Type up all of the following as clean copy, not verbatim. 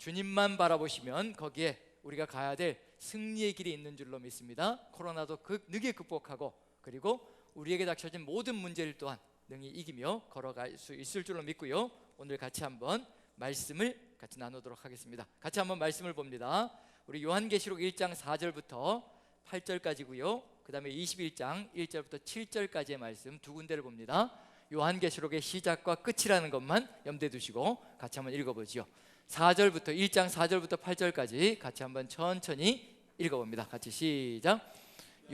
주님만 바라보시면 거기에 우리가 가야 될 승리의 길이 있는 줄로 믿습니다. 코로나도 능히 극복하고, 그리고 우리에게 닥쳐진 모든 문제를 또한 능히 이기며 걸어갈 수 있을 줄로 믿고요. 오늘 같이 한번 말씀을 같이 나누도록 하겠습니다. 같이 한번 말씀을 봅니다. 우리 요한계시록 1장 4절부터 8절까지고요. 그 다음에 21장 1절부터 7절까지의 말씀 두 군데를 봅니다. 요한계시록의 시작과 끝이라는 것만 염두에 두시고 같이 한번 읽어보죠. 4절부터 1장 4절부터 8절까지 같이 한번 천천히 읽어봅니다. 같이 시작.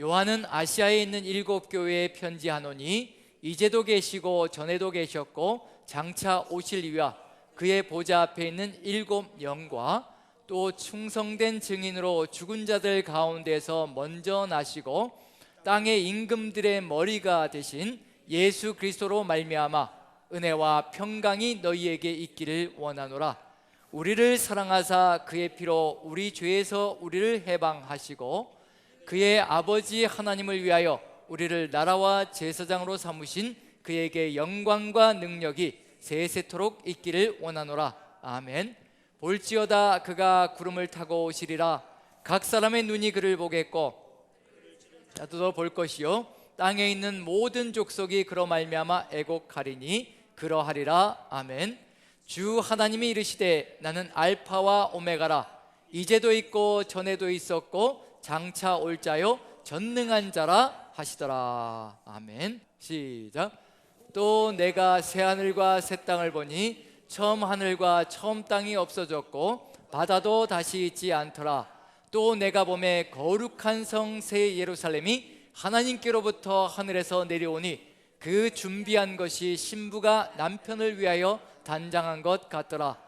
요한은 아시아에 있는 7 교회에 편지하노니 이제도 계시고 전에도 계셨고 장차 오실 이와 그의 보좌 앞에 있는 7 영과 또 충성된 증인으로 죽은 자들 가운데서 먼저 나시고 땅의 임금들의 머리가 되신 예수 그리스도로 말미암아 은혜와 평강이 너희에게 있기를 원하노라. 우리를 사랑하사 그의 피로 우리 죄에서 우리를 해방하시고 그의 아버지 하나님을 위하여 우리를 나라와 제사장으로 삼으신 그에게 영광과 능력이 세세토록 있기를 원하노라. 아멘. 볼지어다 그가 구름을 타고 오시리라. 각 사람의 눈이 그를 보겠고 또 볼 것이요 땅에 있는 모든 족속이 그로 말미암아 애곡하리니 그러하리라. 아멘. 주 하나님이 이르시되 나는 알파와 오메가라. 이제도 있고 전에도 있었고 장차 올 자요 전능한 자라 하시더라. 아멘. 시작. 또 내가 새 하늘과 새 땅을 보니 처음 하늘과 처음 땅이 없어졌고 바다도 다시 있지 않더라. 또 내가 보매 거룩한 성 새 예루살렘이 하나님께로부터 하늘에서 내려오니 그 준비한 것이 신부가 남편을 위하여 단장한 것 같더라.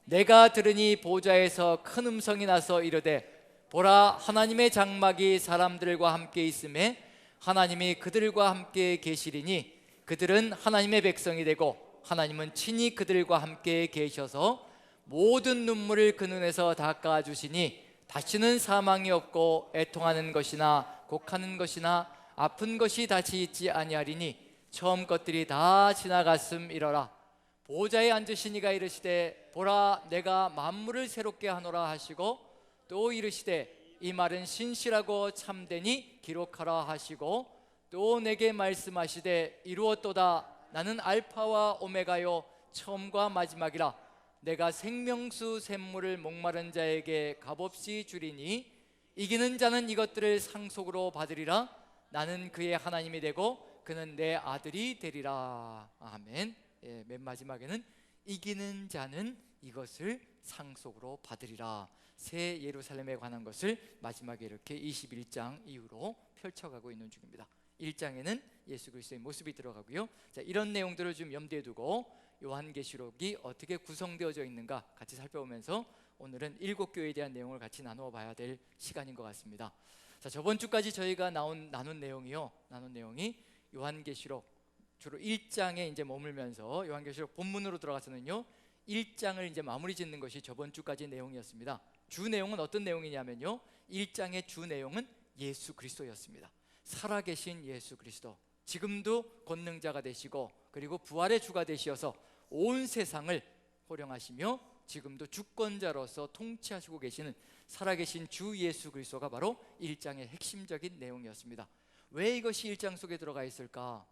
내가 들으니 보좌에서 큰 음성이 나서 이르되 보라 하나님의 장막이 사람들과 함께 있음에 하나님이 그들과 함께 계시리니 그들은 하나님의 백성이 되고 하나님은 친히 그들과 함께 계셔서 모든 눈물을 그 눈에서 닦아주시니 다시는 사망이 없고 애통하는 것이나 곡하는 것이나 아픈 것이 다시 있지 아니하리니 처음 것들이 다 지나갔음이러라. 보좌에 앉으신 이가 이르시되 보라 내가 만물을 새롭게 하노라 하시고 또 이르시되 이 말은 신실하고 참되니 기록하라 하시고 또 내게 말씀하시되 이루었도다. 나는 알파와 오메가요 처음과 마지막이라. 내가 생명수 샘물을 목마른 자에게 값없이 주리니 이기는 자는 이것들을 상속으로 받으리라. 나는 그의 하나님이 되고 그는 내 아들이 되리라. 아멘. 예, 맨 마지막에는 이기는 자는 이것을 상속으로 받으리라. 새 예루살렘에 관한 것을 마지막에 이렇게 21장 이후로 펼쳐가고 있는 중입니다. 1장에는 예수 그리스도의 모습이 들어가고요. 자, 이런 내용들을 좀 염두에 두고 요한계시록이 어떻게 구성되어져 있는가 같이 살펴보면서 오늘은 7 교회에 대한 내용을 같이 나누어 봐야 될 시간인 것 같습니다. 자, 저번 주까지 저희가 나눈 내용이 요한계시록 주로 1장에 이제 머물면서 요한계시록 본문으로 들어가서는요 1장을 이제 마무리 짓는 것이 저번 주까지 내용이었습니다. 주 내용은 어떤 내용이냐면요 1장의 주 내용은 예수 그리스도였습니다. 살아계신 예수 그리스도, 지금도 권능자가 되시고 그리고 부활의 주가 되시어서 온 세상을 호령하시며 지금도 주권자로서 통치하시고 계시는 살아계신 주 예수 그리스도가 바로 1장의 핵심적인 내용이었습니다. 왜 이것이 1장 속에 들어가 있을까?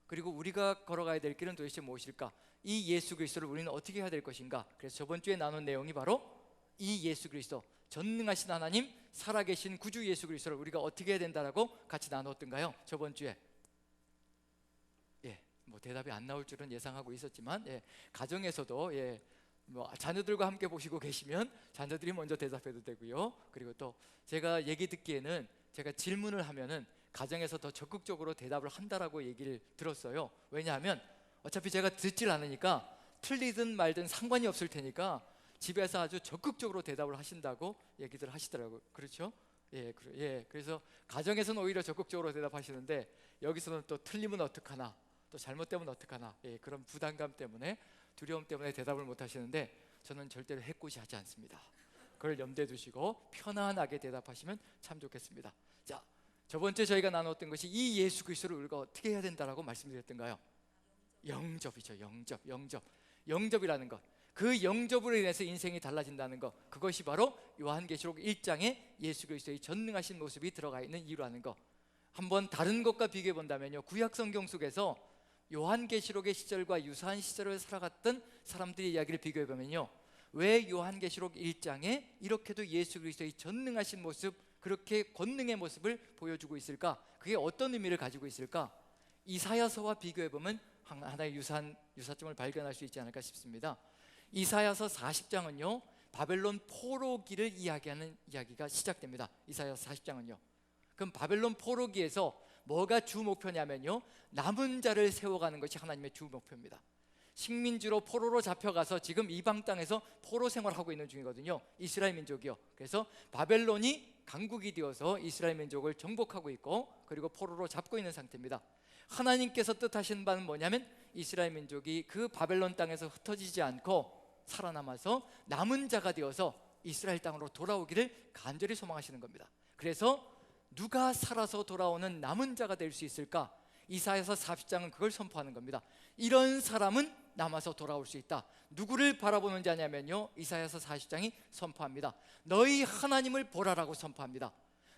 그리고 우리가 걸어가야 될 길은 도대체 무엇일까? 이 예수 그리스도를 우리는 어떻게 해야 될 것인가? 그래서 저번 주에 나눈 내용이 바로 이 예수 그리스도, 전능하신 하나님, 살아계신 구주 예수 그리스도를 우리가 어떻게 해야 된다라고 같이 나눴던가요? 저번 주에 뭐 대답이 안 나올 줄은 예상하고 있었지만 가정에서도 뭐 자녀들과 함께 보시고 계시면 자녀들이 먼저 대답해도 되고요. 그리고 또 제가 얘기 듣기에는 제가 질문을 하면은 가정에서 더 적극적으로 대답을 한다라고 얘기를 들었어요. 왜냐하면 어차피 제가 듣질 않으니까 틀리든 말든 상관이 없을 테니까 집에서 아주 적극적으로 대답을 하신다고 얘기들 하시더라고요. 그렇죠? 그래서 가정에서는 오히려 적극적으로 대답하시는데 여기서는 또 틀리면 어떡하나, 또 잘못되면 어떡하나, 그런 부담감 때문에, 두려움 때문에 대답을 못 하시는데 저는 절대로 해코지하지 않습니다. 그걸 염두에 두시고 편안하게 대답하시면 참 좋겠습니다. 자, 저번 주에 저희가 나눴던 것이 이 예수 그리스도를 우리가 어떻게 해야 된다라고 말씀드렸던가요? 영접이죠. 영접이라는 것. 그 영접으로 인해서 인생이 달라진다는 것, 그것이 바로 요한계시록 1장에 예수 그리스도의 전능하신 모습이 들어가 있는 이유라는 것. 한번 다른 것과 비교해 본다면요, 구약 성경 속에서 요한계시록의 시절과 유사한 시절을 살아갔던 사람들의 이야기를 비교해 보면요, 왜 요한계시록 1장에 이렇게도 예수 그리스도의 전능하신 모습, 그렇게 권능의 모습을 보여주고 있을까? 그게 어떤 의미를 가지고 있을까? 이사야서와 비교해 보면 하나의 유사점을 발견할 수 있지 않을까 싶습니다. 이사야서 40장은요 바벨론 포로기를 이야기하는 이야기가 시작됩니다. 이사야서 40장은요. 그럼 바벨론 포로기에서 뭐가 주 목표냐면요, 남은 자를 세워가는 것이 하나님의 주 목표입니다. 식민지로 포로로 잡혀가서 지금 이방 땅에서 포로 생활하고 있는 중이거든요, 이스라엘 민족이요. 그래서 바벨론이 강국이 되어서 이스라엘 민족을 정복하고 있고, 그리고 포로로 잡고 있는 상태입니다. 하나님께서 뜻하신 바는 뭐냐면 이스라엘 민족이 그 바벨론 땅에서 흩어지지 않고 살아남아서 남은 자가 되어서 이스라엘 땅으로 돌아오기를 간절히 소망하시는 겁니다. 그래서 누가 살아서 돌아오는 남은 자가 될 수 있을까? 이사야서 40장은 그걸 선포하는 겁니다. 이런 사람은 남아서 돌아올 수 있다. 누구를 바라보는 자냐면요, 이사야서 40장이 선포합니다. 너희 하나님을 보라라고 선포합니다.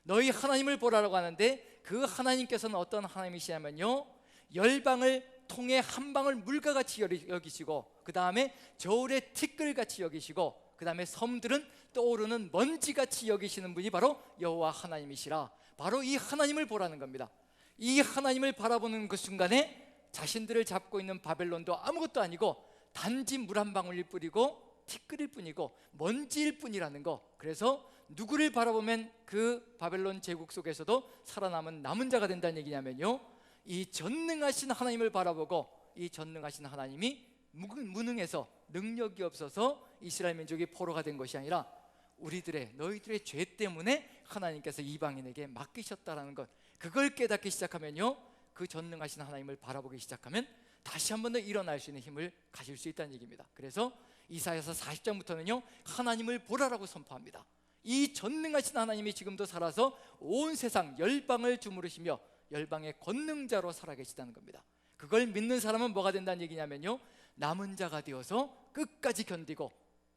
너희 하나님을 보라라고 하는데, 그 하나님께서는 어떤 하나님이시냐면요, 열방을 통에 한 방울 물과 같이 여기시고, 그 다음에 저울의 티끌같이 여기시고, 그 다음에 섬들은 떠오르는 먼지같이 여기시는 분이 바로 여호와 하나님이시라. 바로 이 하나님을 보라는 겁니다. 이 하나님을 바라보는 그 순간에 자신들을 잡고 있는 바벨론도 아무것도 아니고 단지 물 한 방울일 뿐이고 티끌일 뿐이고 먼지일 뿐이라는 거. 그래서 누구를 바라보면 그 바벨론 제국 속에서도 살아남은 남은 자가 된다는 얘기냐면요, 이 전능하신 하나님을 바라보고, 이 전능하신 하나님이 무능해서 능력이 없어서 이스라엘 민족이 포로가 된 것이 아니라 너희들의 죄 때문에 하나님께서 이방인에게 맡기셨다라는 것, 그걸 깨닫기 시작하면요, 그 전능하신 하나님을 바라보기 시작하면 다시 한 번 더 일어날 수 있는 힘을 가질 수 있다는 얘기입니다. 그래서 이사야서 40장부터는요 하나님을 보라라고 선포합니다. 이 전능하신 하나님이 지금도 살아서 온 세상 열방을 주무르시며 열방의 권능자로 살아계시다는 겁니다. 그걸 믿는 사람은 뭐가 된다는 얘기냐면요, 남은 자가 되어서 끝까지 견디고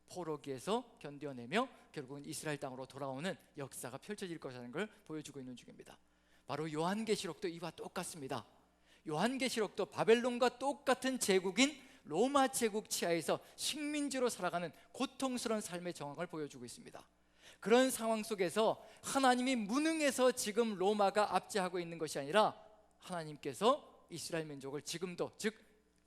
포로기에서 견뎌내며 결국은 이스라엘 땅으로 돌아오는 역사가 펼쳐질 것이라는 걸 보여주고 있는 중입니다. 바로 요한계시록도 이와 똑같습니다. 요한계시록도 바벨론과 똑같은 제국인 로마 제국 치하에서 식민지로 살아가는 고통스러운 삶의 정황을 보여주고 있습니다. 그런 상황 속에서 하나님이 무능해서 지금 로마가 압제하고 있는 것이 아니라 하나님께서 이스라엘 민족을 지금도, 즉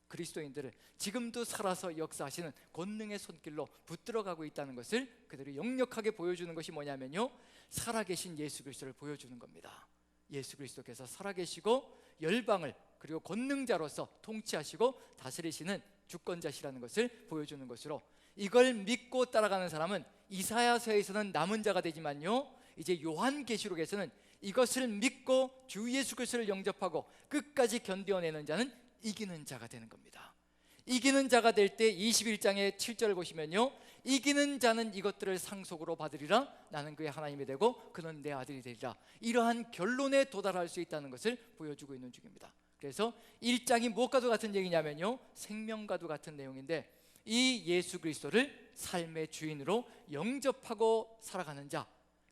그리스도인들을 지금도 살아서 역사하시는 권능의 손길로 붙들어가고 있다는 것을 그대로 역력하게 보여주는 것이 뭐냐면요, 살아계신 예수 그리스도를 보여주는 겁니다. 예수 그리스도께서 살아계시고 열방을 그리고 권능자로서 통치하시고 다스리시는 주권자시라는 것을 보여주는 것으로, 이걸 믿고 따라가는 사람은 이사야서에서는 남은 자가 되지만요, 이제 요한계시록에서는 이것을 믿고 주 예수 그리스도를 영접하고 끝까지 견뎌내는 자는 이기는 자가 되는 겁니다. 이기는 자가 될 때 21장의 7절을 보시면요, 이기는 자는 이것들을 상속으로 받으리라. 나는 그의 하나님이 되고 그는 내 아들이 되리라. 이러한 결론에 도달할 수 있다는 것을 보여주고 있는 중입니다. 그래서 1장이 무엇과도 같은 얘기냐면요, 생명과도 같은 내용인데, 이 예수 그리스도를 삶의 주인으로 영접하고 살아가는 자,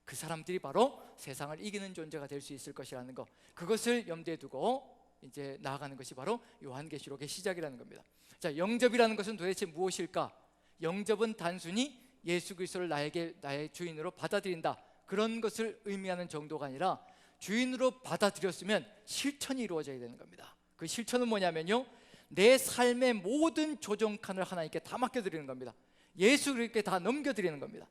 그 사람들이 바로 세상을 이기는 존재가 될 수 있을 것이라는 것, 그것을 염두에 두고 이제 나아가는 것이 바로 요한계시록의 시작이라는 겁니다. 자, 영접이라는 것은 도대체 무엇일까? 영접은 단순히 예수 그리스도를 나의 주인으로 받아들인다, 그런 것을 의미하는 정도가 아니라 주인으로 받아들였으면 실천이 이루어져야 되는 겁니다. 그 실천은 뭐냐면요, 내 삶의 모든 조종칸을 하나님께 다 맡겨드리는 겁니다. 예수 그리스도께 다 넘겨드리는 겁니다.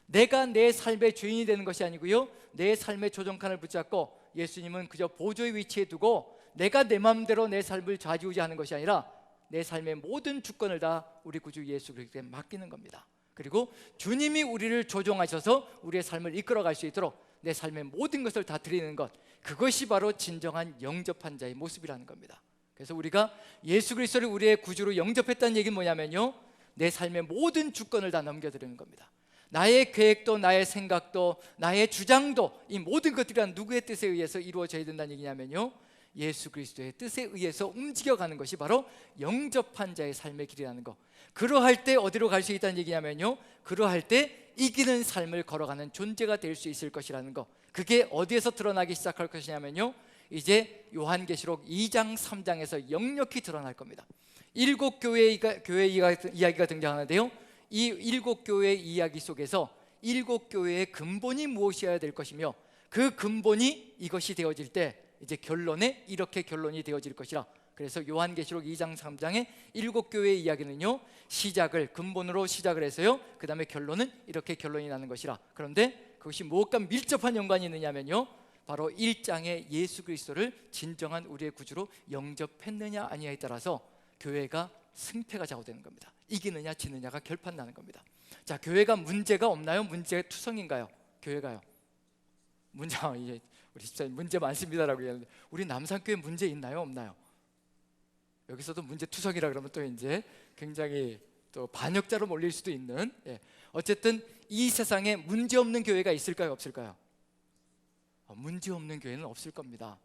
내가 내 삶의 주인이 되는 것이 아니고요, 내 삶의 조종칸을 붙잡고 예수님은 그저 보조의 위치에 두고 내가 내 마음대로 내 삶을 좌지우지하는 것이 아니라 내 삶의 모든 주권을 다 우리 구주 예수 그리스도께 맡기는 겁니다. 그리고 주님이 우리를 조종하셔서 우리의 삶을 이끌어갈 수 있도록 내 삶의 모든 것을 다 드리는 것, 그것이 바로 진정한 영접한 자의 모습이라는 겁니다. 그래서 우리가 예수 그리스도를 우리의 구주로 영접했다는 얘기는 뭐냐면요, 내 삶의 모든 주권을 다 넘겨드리는 겁니다. 나의 계획도, 나의 생각도, 나의 주장도, 이 모든 것들이 누구의 뜻에 의해서 이루어져야 된다는 얘기냐면요, 예수 그리스도의 뜻에 의해서 움직여가는 것이 바로 영접한 자의 삶의 길이라는 거. 그러할 때 어디로 갈 수 있다는 얘기냐면요, 그러할 때 이기는 삶을 걸어가는 존재가 될 수 있을 것이라는 거. 그게 어디에서 드러나기 시작할 것이냐면요, 이제 요한계시록 2장 3장에서 역력히 드러날 겁니다. 7교회 이야기가 등장하는데요, 이 7교회 이야기 속에서 7교회의 근본이 무엇이어야 될 것이며, 그 근본이 이것이 되어질 때 이제 결론에 이렇게 결론이 되어질 것이라. 그래서 요한계시록 2장 3장의 7교회의 이야기는요, 시작을 근본으로 시작을 해서요, 그 다음에 결론은 이렇게 결론이 나는 것이라. 그런데 그것이 무엇과 밀접한 연관이 있느냐면요, 바로 1장에 예수 그리스도를 진정한 우리의 구주로 영접했느냐 아니냐에 따라서 교회가 승패가 좌우되는 겁니다. 이기느냐 지느냐가 결판나는 겁니다. 자, 교회가 문제가 없나요? 문제투성인가요? 교회가요. 이제 우리 집사님 문제 많습니다라고 얘기하는데, 우리 남산교회 문제 있나요? 없나요? 여기서도 문제투성이라 그러면 또 이제 굉장히 또 반역자로 몰릴 수도 있는, 어쨌든 이 세상에 문제 없는 교회가 있을까요? 없을까요? 문제 없는 교회는 없을 겁니다.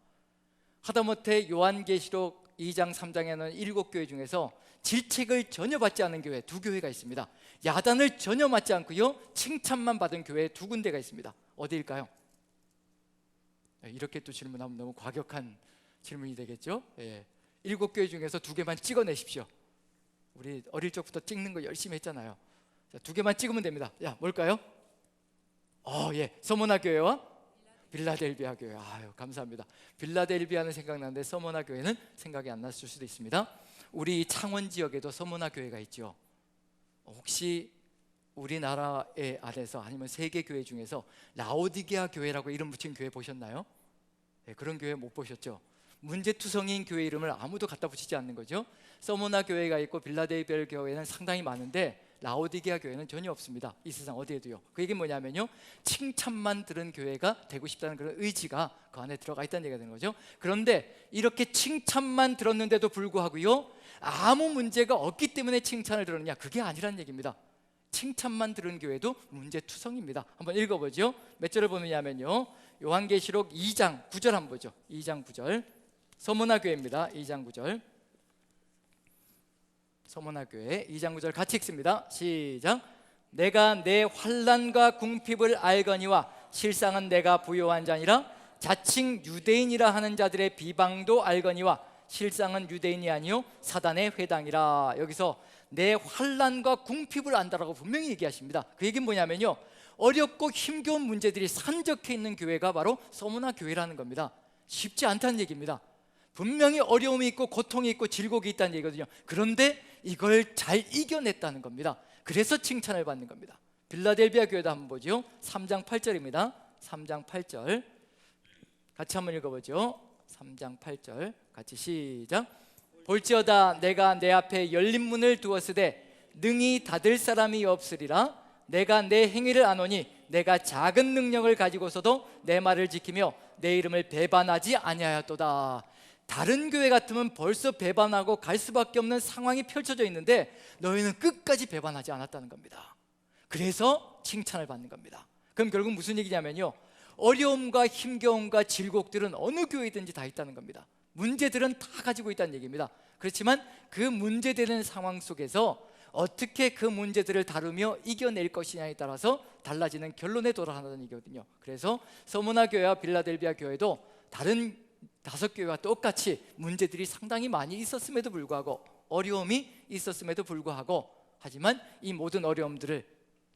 하다못해 요한계시록 2장 3장에는 7교회 중에서 질책을 전혀 받지 않은 교회 2교회가 있습니다. 야단을 전혀 맞지 않고요, 칭찬만 받은 교회 2군데가 있습니다. 어디일까요? 이렇게 또 질문하면 너무 과격한 질문이 되겠죠. 7교회 중에서 2개만 찍어내십시오. 우리 어릴 적부터 찍는 거 열심히 했잖아요. 자, 2개만 찍으면 됩니다. 야, 뭘까요? 서머나 교회와 빌라델비아 교회. 아유, 감사합니다. 빌라델비아는 생각나는데 서머나 교회는 생각이 안 났을 수도 있습니다. 우리 창원 지역에도 서머나 교회가 있죠. 혹시 우리나라의 안에서 아니면 세계 교회 중에서 라오디게아 교회라고 이름 붙인 교회 보셨나요? 그런 교회 못 보셨죠? 문제투성인 교회 이름을 아무도 갖다 붙이지 않는 거죠. 서머나 교회가 있고 빌라델비아 교회는 상당히 많은데 라오디게아 교회는 전혀 없습니다. 이 세상 어디에도요. 그 얘기는 뭐냐면요, 칭찬만 들은 교회가 되고 싶다는 그런 의지가 그 안에 들어가 있다는 얘기가 되는 거죠. 그런데 이렇게 칭찬만 들었는데도 불구하고요, 아무 문제가 없기 때문에 칭찬을 들었느냐, 그게 아니란 얘기입니다. 칭찬만 들은 교회도 문제투성입니다. 한번 읽어보죠. 몇 절을 보느냐면요, 요한계시록 2장 9절 한번 보죠. 2장 9절, 서머나 교회입니다. 2장 9절, 서머나 교회 2장 9절 같이 읽습니다. 시작. 내가 내 환난과 궁핍을 알거니와 실상은 내가 부요한 자니라. 자칭 유대인이라 하는 자들의 비방도 알거니와 실상은 유대인이 아니요 사단의 회당이라. 여기서 내 환난과 궁핍을 안다라고 분명히 얘기하십니다. 그 얘기는 뭐냐면요, 어렵고 힘겨운 문제들이 산적해 있는 교회가 바로 서머나 교회라는 겁니다. 쉽지 않다는 얘기입니다. 분명히 어려움이 있고 고통이 있고 질곡이 있다는 얘기거든요. 그런데 이걸 잘 이겨냈다는 겁니다. 그래서 칭찬을 받는 겁니다. 빌라델비아 교회도 한번 보죠. 3장 8절입니다. 3장 8절 같이 한번 읽어보죠. 3장 8절 같이 시작. 볼지어다 내가 내 앞에 열린 문을 두었으되 능히 닫을 사람이 없으리라. 내가 내 행위를 아노니 내가 작은 능력을 가지고서도 내 말을 지키며 내 이름을 배반하지 아니하였도다. 다른 교회 같으면 벌써 배반하고 갈 수밖에 없는 상황이 펼쳐져 있는데 너희는 끝까지 배반하지 않았다는 겁니다. 그래서 칭찬을 받는 겁니다. 그럼 결국 무슨 얘기냐면요, 어려움과 힘겨움과 질곡들은 어느 교회든지 다 있다는 겁니다. 문제들은 다 가지고 있다는 얘기입니다. 그렇지만 그 문제되는 상황 속에서 어떻게 그 문제들을 다루며 이겨낼 것이냐에 따라서 달라지는 결론에 도달하는 얘기거든요. 그래서 서머나 교회와 빌라델비아 교회도 다른 5교회와 똑같이 문제들이 상당히 많이 있었음에도 불구하고, 어려움이 있었음에도 불구하고, 하지만 이 모든 어려움들을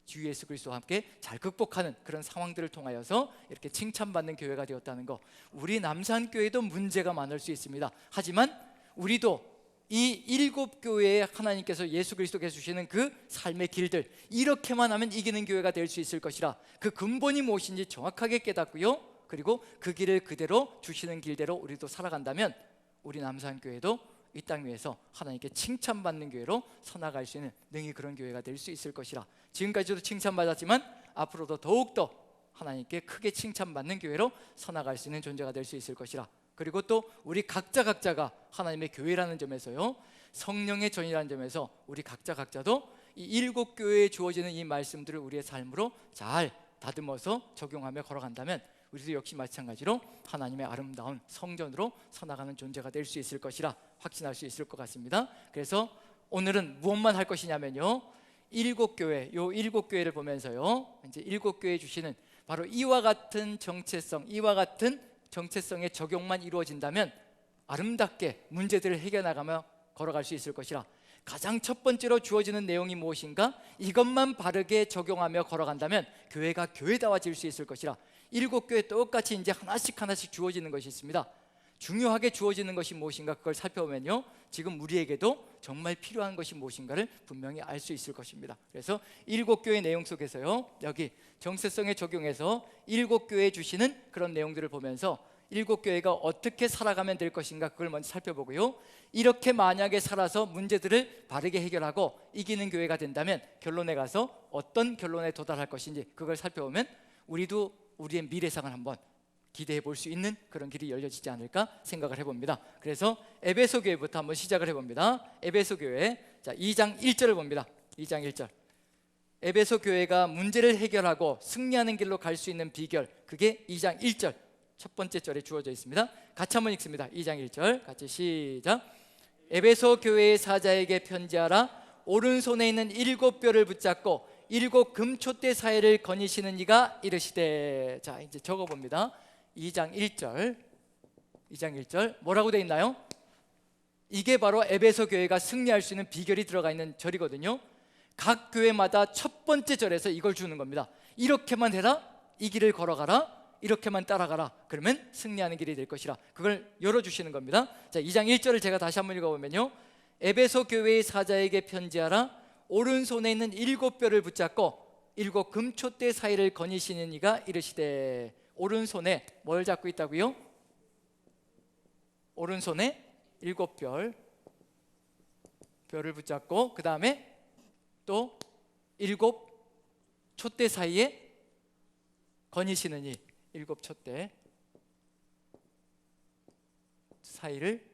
주 예수 그리스도와 함께 잘 극복하는 그런 상황들을 통하여서 이렇게 칭찬받는 교회가 되었다는 거. 우리 남산교회도 문제가 많을 수 있습니다. 하지만 우리도 이 7교회에 하나님께서 예수 그리스도께서 주시는 그 삶의 길들, 이렇게만 하면 이기는 교회가 될 수 있을 것이라, 그 근본이 무엇인지 정확하게 깨닫고요, 그리고 그 길을 그대로 주시는 길대로 우리도 살아간다면 우리 남산교회도 이 땅 위에서 하나님께 칭찬받는 교회로 서나갈 수 있는 능히 그런 교회가 될 수 있을 것이라. 지금까지도 칭찬받았지만 앞으로도 더욱더 하나님께 크게 칭찬받는 교회로 서나갈 수 있는 존재가 될 수 있을 것이라. 그리고 또 우리 각자가 하나님의 교회라는 점에서요, 성령의 전이라는 점에서 우리 각자도 이 7교회에 주어지는 이 말씀들을 우리의 삶으로 잘 다듬어서 적용하며 걸어간다면 우리도 역시 마찬가지로 하나님의 아름다운 성전으로 서나가는 존재가 될 수 있을 것이라 확신할 수 있을 것 같습니다. 그래서 오늘은 무엇만 할 것이냐면요, 일곱 교회를 보면서요, 이제 일곱 교회에 주시는 바로 이와 같은 정체성의 적용만 이루어진다면 아름답게 문제들을 해결나가며 걸어갈 수 있을 것이라. 가장 첫 번째로 주어지는 내용이 무엇인가? 이것만 바르게 적용하며 걸어간다면 교회가 교회다워질 수 있을 것이라. 일곱 교회 똑같이 이제 하나씩 주어지는 것이 있습니다. 중요하게 주어지는 것이 무엇인가 그걸 살펴보면요, 지금 우리에게도 정말 필요한 것이 무엇인가를 분명히 알 수 있을 것입니다. 그래서 일곱 교회 내용 속에서요, 여기 정체성에 적용해서 일곱 교회에 주시는 그런 내용들을 보면서 일곱 교회가 어떻게 살아가면 될 것인가 그걸 먼저 살펴보고요, 이렇게 만약에 살아서 문제들을 바르게 해결하고 이기는 교회가 된다면 결론에 가서 어떤 결론에 도달할 것인지 그걸 살펴보면 우리도 우리의 미래상을 한번 기대해 볼 수 있는 그런 길이 열려지지 않을까 생각을 해봅니다. 그래서 에베소 교회부터 한번 시작을 해봅니다. 에베소 교회, 자 2장 1절을 봅니다. 2장 1절. 에베소 교회가 문제를 해결하고 승리하는 길로 갈 수 있는 비결, 그게 2장 1절 첫 번째 절에 주어져 있습니다. 같이 한번 읽습니다. 2장 1절 같이 시작. 에베소 교회의 사자에게 편지하라. 오른손에 있는 일곱 뼈를 붙잡고 일곱 금촛대 사이를 거니시는 이가 이르시되. 자 이제 적어봅니다. 2장 1절 뭐라고 되어 있나요? 이게 바로 에베소 교회가 승리할 수 있는 비결이 들어가 있는 절이거든요. 각 교회마다 첫 번째 절에서 이걸 주는 겁니다. 이렇게만 해라, 이 길을 걸어가라, 이렇게만 따라가라, 그러면 승리하는 길이 될 것이라. 그걸 열어주시는 겁니다. 자 2장 1절을 제가 다시 한번 읽어보면요, 에베소 교회의 사자에게 편지하라. 오른손에 있는 일곱 뼈를 붙잡고 일곱 금촛대 사이를 거니시는 이가 이르시되. 오른손에 뭘 잡고 있다고요? 오른손에 일곱 뼈를 붙잡고 그 다음에 또 일곱 촛대 사이에 거니시는 이, 일곱 촛대 사이를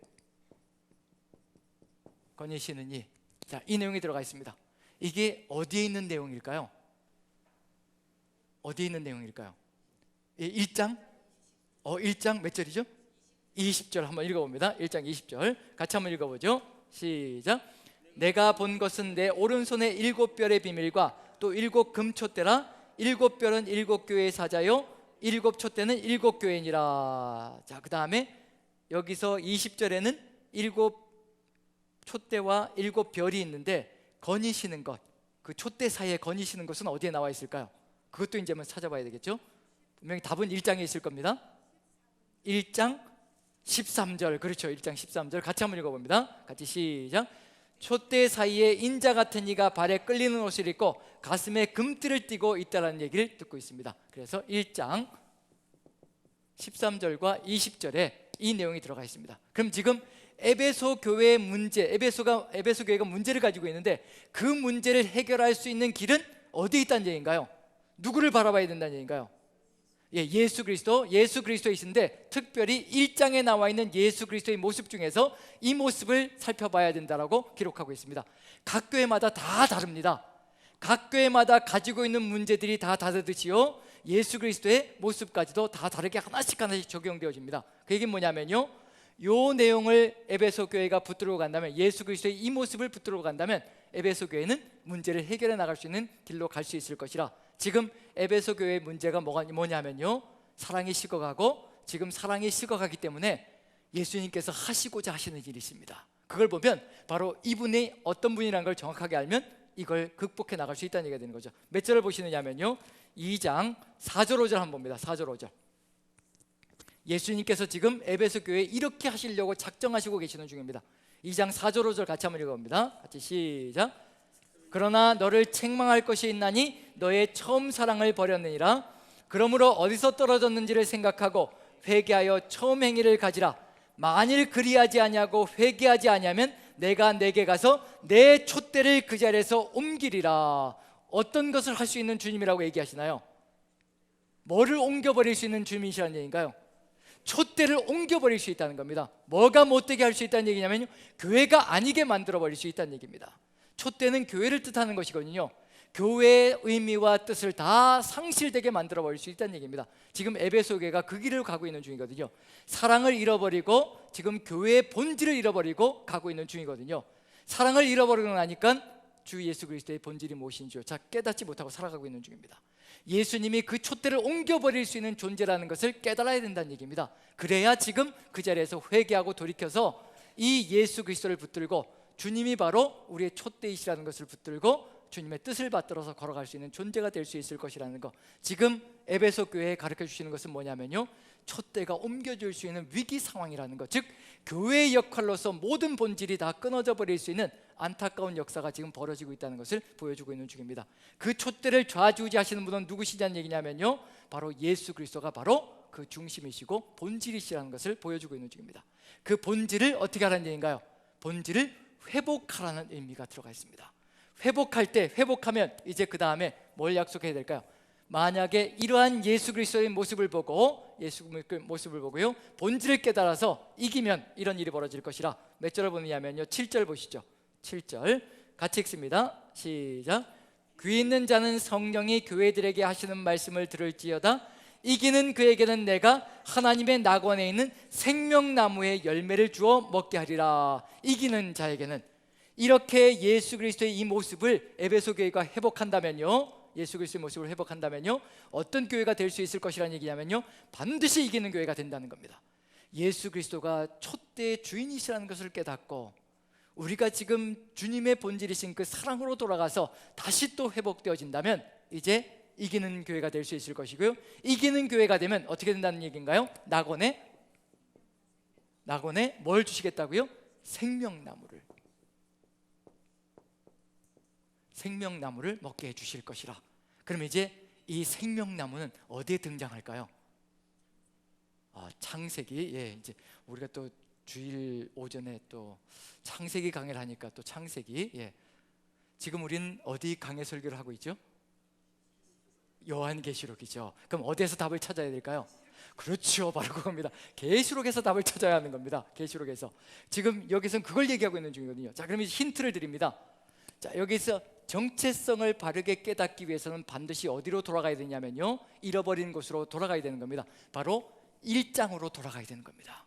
거니시는 이. 자, 이 내용이 들어가 있습니다. 이게 어디에 있는 내용일까요? 어디에 있는 내용일까요? 1장? 1장 몇 절이죠? 20절 한번 읽어봅니다. 1장 20절 같이 한번 읽어보죠. 시작. 내가 본 것은 내 오른손에 일곱 뼈의 비밀과 또 일곱 금촛대라. 일곱 뼈는 일곱 교회의 사자요 일곱 촛대는 일곱 교회니라. 자, 그 다음에 여기서 20절에는 일곱 촛대와 일곱 별이 있는데 거니시는 것, 그 촛대 사이에 거니시는 것은 어디에 나와 있을까요? 그것도 이제 한번 찾아봐야 되겠죠. 분명히 답은 1장에 있을 겁니다. 1장 13절, 그렇죠. 1장 13절 같이 한번 읽어봅니다. 같이 시작. 촛대 사이에 인자 같은 이가 발에 끌리는 옷을 입고 가슴에 금띠를 띠고 있다는 얘기를 듣고 있습니다. 그래서 1장 13절과 20절에 이 내용이 들어가 있습니다. 그럼 지금 에베소 교회의 문제, 에베소 교회가 문제를 가지고 있는데 그 문제를 해결할 수 있는 길은 어디에 있다는 얘기인가요? 누구를 바라봐야 된다는 얘기인가요? 예수 그리스도에 있는데 특별히 1장에 나와 있는 예수 그리스도의 모습 중에서 이 모습을 살펴봐야 된다라고 기록하고 있습니다. 각 교회마다 다 다릅니다. 각 교회마다 가지고 있는 문제들이 다 다르듯이요, 예수 그리스도의 모습까지도 다 다르게 하나씩 적용되어집니다. 그 얘기는 뭐냐면요, 요 내용을 에베소 교회가 붙들고 간다면, 예수 그리스도의 이 모습을 붙들고 간다면 에베소 교회는 문제를 해결해 나갈 수 있는 길로 갈 수 있을 것이라. 지금 에베소 교회의 문제가 뭐냐면요, 사랑이 식어가고, 지금 사랑이 식어가기 때문에 예수님께서 하시고자 하시는 일이 있습니다. 그걸 보면 바로 이분이 어떤 분이라는 걸 정확하게 알면 이걸 극복해 나갈 수 있다는 얘기가 되는 거죠. 몇 절을 보시느냐면요, 2장 4절 5절 한번 봅니다. 4절 5절. 예수님께서 지금 에베소 교회에 이렇게 하시려고 작정하시고 계시는 중입니다. 2장 4절 5절 같이 한번 읽어봅니다. 같이 시작. 그러나 너를 책망할 것이 있나니 너의 처음 사랑을 버렸느니라. 그러므로 어디서 떨어졌는지를 생각하고 회개하여 처음 행위를 가지라. 만일 그리하지 아니하고 회개하지 아니하면 내가 내게 가서 내 촛대를 그 자리에서 옮기리라. 어떤 것을 할 수 있는 주님이라고 얘기하시나요? 뭐를 옮겨버릴 수 있는 주님이시라는 얘기인가요? 촛대를 옮겨버릴 수 있다는 겁니다. 뭐가 못되게 할 수 있다는 얘기냐면요, 교회가 아니게 만들어버릴 수 있다는 얘기입니다. 촛대는 교회를 뜻하는 것이거든요. 교회의 의미와 뜻을 다 상실되게 만들어 버릴 수 있다는 얘기입니다. 지금 에베소 교회가 그 길을 가고 있는 중이거든요. 사랑을 잃어버리고 지금 교회의 본질을 잃어버리고 가고 있는 중이거든요. 사랑을 잃어버리고 나니까 주 예수 그리스도의 본질이 무엇인지요 깨닫지 못하고 살아가고 있는 중입니다. 예수님이 그 촛대를 옮겨버릴 수 있는 존재라는 것을 깨달아야 된다는 얘기입니다. 그래야 지금 그 자리에서 회개하고 돌이켜서 이 예수 그리스도를 붙들고 주님이 바로 우리의 촛대이시라는 것을 붙들고 주님의 뜻을 받들어서 걸어갈 수 있는 존재가 될 수 있을 것이라는 것. 지금 에베소 교회에 가르쳐 주시는 것은 뭐냐면요, 촛대가 옮겨질 수 있는 위기 상황이라는 것, 즉 교회의 역할로서 모든 본질이 다 끊어져 버릴 수 있는 안타까운 역사가 지금 벌어지고 있다는 것을 보여주고 있는 중입니다. 그 촛대를 좌지우지하시는 분은 누구시냐는 얘기냐면요, 바로 예수 그리스도가 바로 그 중심이시고 본질이시라는 것을 보여주고 있는 중입니다. 그 본질을 어떻게 하라는 얘기인가요? 본질을 회복하라는 의미가 들어가 있습니다. 회복할 때, 회복하면 이제 그 다음에 뭘 약속해야 될까요? 만약에 이러한 예수 그리스도의 모습을 보고, 예수 그리스도의 모습을 보고요, 본질을 깨달아서 이기면 이런 일이 벌어질 것이라. 몇 절을 보느냐면요, 7절 보시죠. 7절 같이 읽습니다. 시작. 귀 있는 자는 성령이 교회들에게 하시는 말씀을 들을지어다. 이기는 그에게는 내가 하나님의 낙원에 있는 생명나무의 열매를 주어 먹게 하리라. 이기는 자에게는. 이렇게 예수 그리스도의 이 모습을 에베소 교회가 회복한다면요, 예수 그리스도의 모습을 회복한다면요, 어떤 교회가 될 수 있을 것이라는 얘기냐면요, 반드시 이기는 교회가 된다는 겁니다. 예수 그리스도가 촛대의 주인이시라는 것을 깨닫고 우리가 지금 주님의 본질이신 그 사랑으로 돌아가서 다시 또 회복되어진다면 이제 이기는 교회가 될 수 있을 것이고요, 이기는 교회가 되면 어떻게 된다는 얘기인가요? 낙원에 뭘 주시겠다고요? 생명나무를 먹게 해주실 것이라. 그럼 이제 이 생명나무는 어디에 등장할까요? 창세기. 이제 우리가 또 주일 오전에 또 창세기 강의를 하니까 또 창세기. 지금 우리는 어디 강의 설교를 하고 있죠? 요한계시록이죠. 그럼 어디에서 답을 찾아야 될까요? 그렇죠, 바로 그겁니다. 계시록에서 답을 찾아야 하는 겁니다. 계시록에서. 지금 여기서는 그걸 얘기하고 있는 중이거든요. 자, 그럼 이제 힌트를 드립니다. 자, 여기서 정체성을 바르게 깨닫기 위해서는 반드시 어디로 돌아가야 되냐면요, 잃어버린 곳으로 돌아가야 되는 겁니다. 바로 1장으로 돌아가야 되는 겁니다.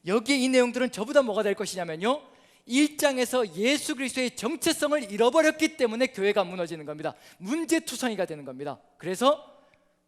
여기에 이 내용들은 저보다 뭐가 될 것이냐면요, 1장에서 예수 그리스도의 정체성을 잃어버렸기 때문에 교회가 무너지는 겁니다. 문제투성이가 되는 겁니다. 그래서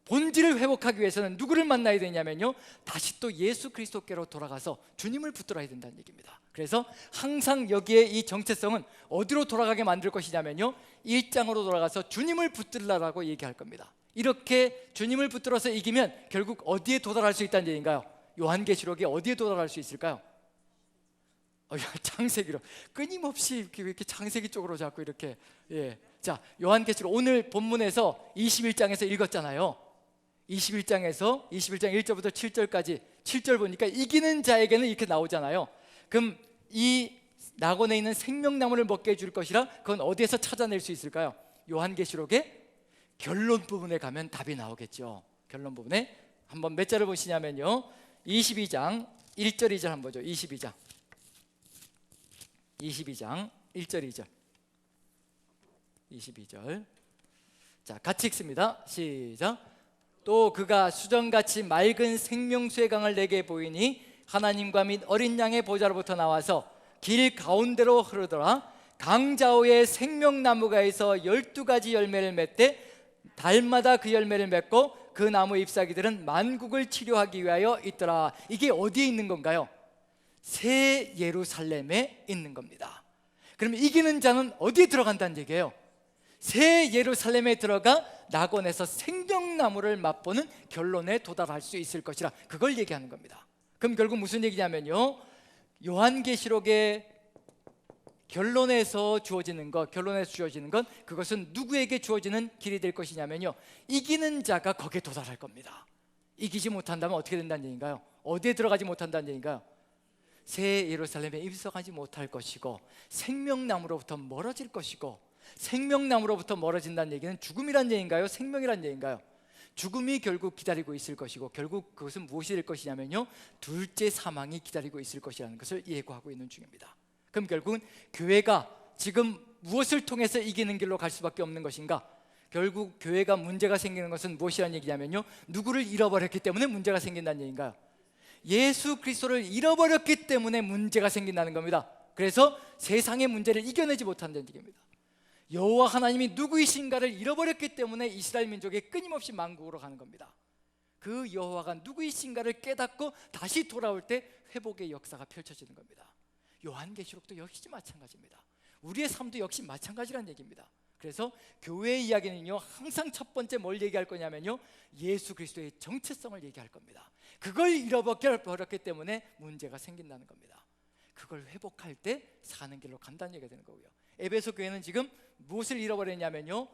본질을 회복하기 위해서는 누구를 만나야 되냐면요, 다시 또 예수 그리스도께로 돌아가서 주님을 붙들어야 된다는 얘기입니다. 그래서 항상 여기에 이 정체성은 어디로 돌아가게 만들 것이냐면요, 1장으로 돌아가서 주님을 붙들라라고 얘기할 겁니다. 이렇게 주님을 붙들어서 이기면 결국 어디에 도달할 수 있다는 얘기인가요? 요한계시록이 어디에 도달할 수 있을까요? 창세기로 끊임없이 왜 이렇게 창세기 쪽으로 자꾸 이렇게. 자, 요한계시록 오늘 본문에서 21장에서 읽었잖아요. 21장 1절부터 7절까지 7절 보니까 이기는 자에게는 이렇게 나오잖아요. 그럼 이 낙원에 있는 생명나무를 먹게 해줄 것이라, 그건 어디에서 찾아낼 수 있을까요? 요한계시록의 결론 부분에 가면 답이 나오겠죠. 결론 부분에 한번 몇 절을 보시냐면요, 22장 1절 2절 한번 보죠. 22장 1절 2절 22절. 자, 같이 읽습니다. 시작. 또 그가 수정같이 맑은 생명수의 강을 내게 보이니 하나님과 및 어린 양의 보좌로부터 나와서 길 가운데로 흐르더라. 강 좌우에 생명나무가 있어 12가지 열매를 맺되 달마다 그 열매를 맺고 그 나무 잎사귀들은 만국을 치료하기 위하여 있더라. 이게 어디에 있는 건가요? 새 예루살렘에 있는 겁니다. 그럼 이기는 자는 어디에 들어간다는 얘기예요? 새 예루살렘에 들어가 낙원에서 생명나무를 맛보는 결론에 도달할 수 있을 것이라, 그걸 얘기하는 겁니다. 그럼 결국 무슨 얘기냐면요, 요한계시록의 결론에서 주어지는 것, 그것은 누구에게 주어지는 길이 될 것이냐면요, 이기는 자가 거기에 도달할 겁니다. 이기지 못한다면 어떻게 된다는 얘기인가요? 어디에 들어가지 못한다는 얘기인가요? 새 예루살렘에 입성하지 못할 것이고 생명나무로부터 멀어질 것이고, 생명나무로부터 멀어진다는 얘기는 죽음이란 얘기인가요? 생명이란 얘기인가요? 죽음이 결국 기다리고 있을 것이고, 결국 그것은 무엇이 될 것이냐면요, 둘째 사망이 기다리고 있을 것이라는 것을 예고하고 있는 중입니다. 그럼 결국은 교회가 지금 무엇을 통해서 이기는 길로 갈 수밖에 없는 것인가? 결국 교회가 문제가 생기는 것은 무엇이라는 얘기냐면요, 누구를 잃어버렸기 때문에 문제가 생긴다는 얘기인가요? 예수 그리스도를 잃어버렸기 때문에 문제가 생긴다는 겁니다. 그래서 세상의 문제를 이겨내지 못한다는 얘기입니다. 여호와 하나님이 누구이신가를 잃어버렸기 때문에 이스라엘 민족이 끊임없이 만국으로 가는 겁니다. 그 여호와가 누구이신가를 깨닫고 다시 돌아올 때 회복의 역사가 펼쳐지는 겁니다. 요한계시록도 역시 마찬가지입니다. 우리의 삶도 역시 마찬가지라는 얘기입니다. 그래서 교회의 이야기는요, 항상 첫 번째 뭘 얘기할 거냐면요, 예수 그리스도의 정체성을 얘기할 겁니다. 그걸 잃어버렸기 때문에 문제가 생긴다는 겁니다. 그걸 회복할 때 사는 길로 간다는 얘기가 되는 거고요. 에베소 교회는 지금 무엇을 잃어버렸냐면요,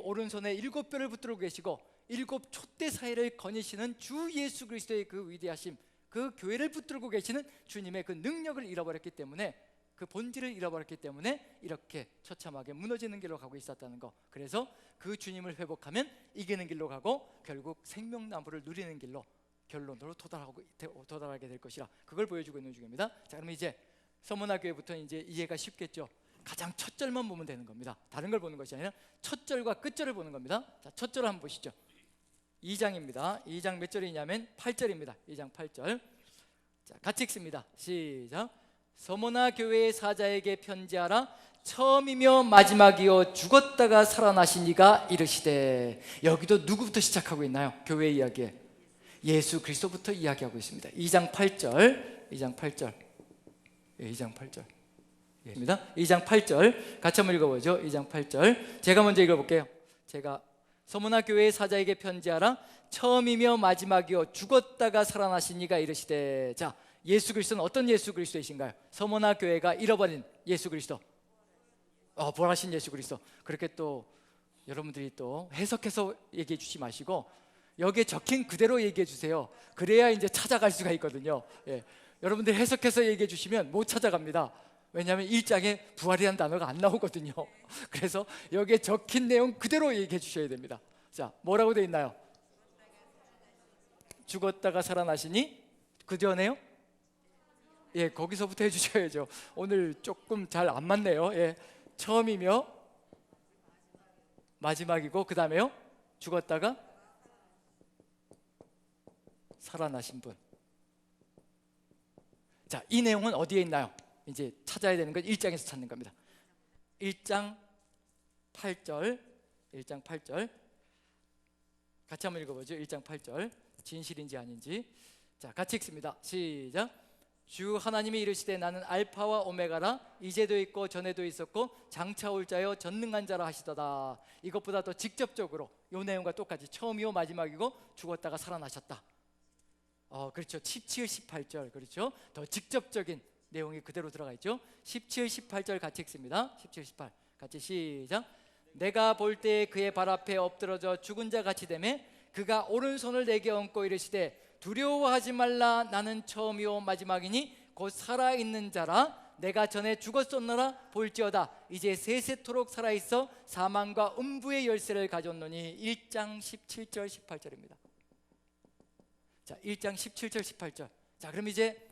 오른손에 7뼈를 붙들고 계시고 7 촛대 사이를 거니시는 주 예수 그리스도의 그 위대하심, 그 교회를 붙들고 계시는 주님의 그 능력을 잃어버렸기 때문에, 그 본질을 잃어버렸기 때문에 이렇게 처참하게 무너지는 길로 가고 있었다는 거. 그래서 그 주님을 회복하면 이기는 길로 가고 결국 생명나무를 누리는 길로, 결론으로 도달하게 될 것이라, 그걸 보여주고 있는 중입니다. 자, 그럼 이제 서문화 교회부터 이제 이해가 쉽겠죠. 가장 첫 절만 보면 되는 겁니다. 다른 걸 보는 것이 아니라 첫 절과 끝 절을 보는 겁니다. 자, 첫 절을 한번 보시죠. 2장입니다. 2장 몇 절이냐면 8절입니다. 2장 8절. 자, 같이 읽습니다. 시작. 서문화 교회의 사자에게 편지하라. 처음이며 마지막이요 죽었다가 살아나신 이가 이르시되. 여기도 누구부터 시작하고 있나요? 교회 이야기에 예수 그리스도부터 이야기하고 있습니다. 2장 8절. 2장 8절. 예, 2장 8절. 예, 2장 8절 같이 한번 읽어보죠. 2장 8절 제가 먼저 읽어볼게요. 제가 서문화 교회의 사자에게 편지하라. 처음이며 마지막이요 죽었다가 살아나신 이가 이르시되. 자, 예수 그리스도는 어떤 예수 그리스도이신가요? 서문화 교회가 잃어버린 예수 그리스도, 부활하신 예수 그리스도. 그렇게 또 여러분들이 또 해석해서 얘기해 주지 마시고 여기에 적힌 그대로 얘기해 주세요. 그래야 이제 찾아갈 수가 있거든요. 예. 여러분들이 해석해서 얘기해 주시면 못 찾아갑니다. 왜냐하면 1장에 부활이라는 단어가 안 나오거든요. 그래서 여기에 적힌 내용 그대로 얘기해 주셔야 됩니다. 자, 뭐라고 되어 있나요? 죽었다가 살아나시니. 그 전에요? 예, 거기서부터 해주셔야죠. 오늘 조금 잘 안 맞네요. 예, 처음이며 마지막이고 그 다음에요? 죽었다가 살아나신 분. 자, 이 내용은 어디에 있나요? 이제 찾아야 되는 건 1장에서 찾는 겁니다. 1장 8절. 1장 8절 같이 한번 읽어보죠. 1장 8절 진실인지 아닌지. 자, 같이 읽습니다. 시작. 주 하나님이 이르시되 나는 알파와 오메가라. 이제도 있고 전에도 있었고 장차 올 자여 전능한 자라 하시도다. 이것보다 더 직접적으로 이 내용과 똑같이 처음이요 마지막이고 죽었다가 살아나셨다. 그렇죠. 17, 18절. 그렇죠. 더 직접적인 내용이 그대로 들어가 있죠. 17, 18절 같이 읽습니다. 17, 18 같이 시작. 내가 볼 때 그의 발 앞에 엎드러져 죽은 자 같이 되매 그가 오른손을 내게 얹고 이르시되 두려워하지 말라. 나는 처음이요 마지막이니 곧 살아있는 자라. 내가 전에 죽었었노라. 볼지어다 이제 세세토록 살아있어 사망과 음부의 열쇠를 가졌노니. 1장 17절 18절입니다. 자, 1장 17절 18절. 자, 그럼 이제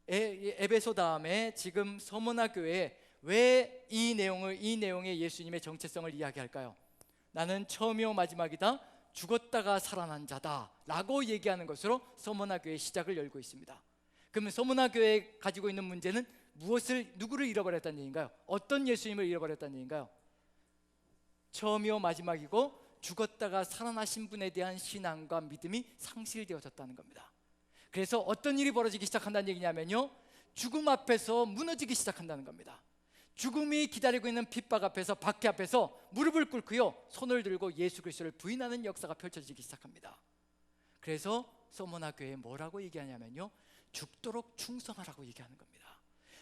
에베소 다음에 지금 서문화 교회에 왜 이 내용의 예수님의 정체성을 이야기할까요? 나는 처음이요 마지막이다. 죽었다가 살아난 자다 라고 얘기하는 것으로 서문화 교회의 시작을 열고 있습니다. 그러면 서문화 교회에 가지고 있는 문제는 누구를 잃어버렸다는 얘기인가요? 어떤 예수님을 잃어버렸다는 얘기인가요? 처음이요 마지막이고 죽었다가 살아나신 분에 대한 신앙과 믿음이 상실되어졌다는 겁니다. 그래서 어떤 일이 벌어지기 시작한다는 얘기냐면요, 죽음 앞에서 무너지기 시작한다는 겁니다. 죽음이 기다리고 있는 핍박 앞에서, 박해 앞에서 무릎을 꿇고요 손을 들고 예수 그리스도를 부인하는 역사가 펼쳐지기 시작합니다. 그래서 서문화 교회에 뭐라고 얘기하냐면요, 죽도록 충성하라고 얘기하는 겁니다.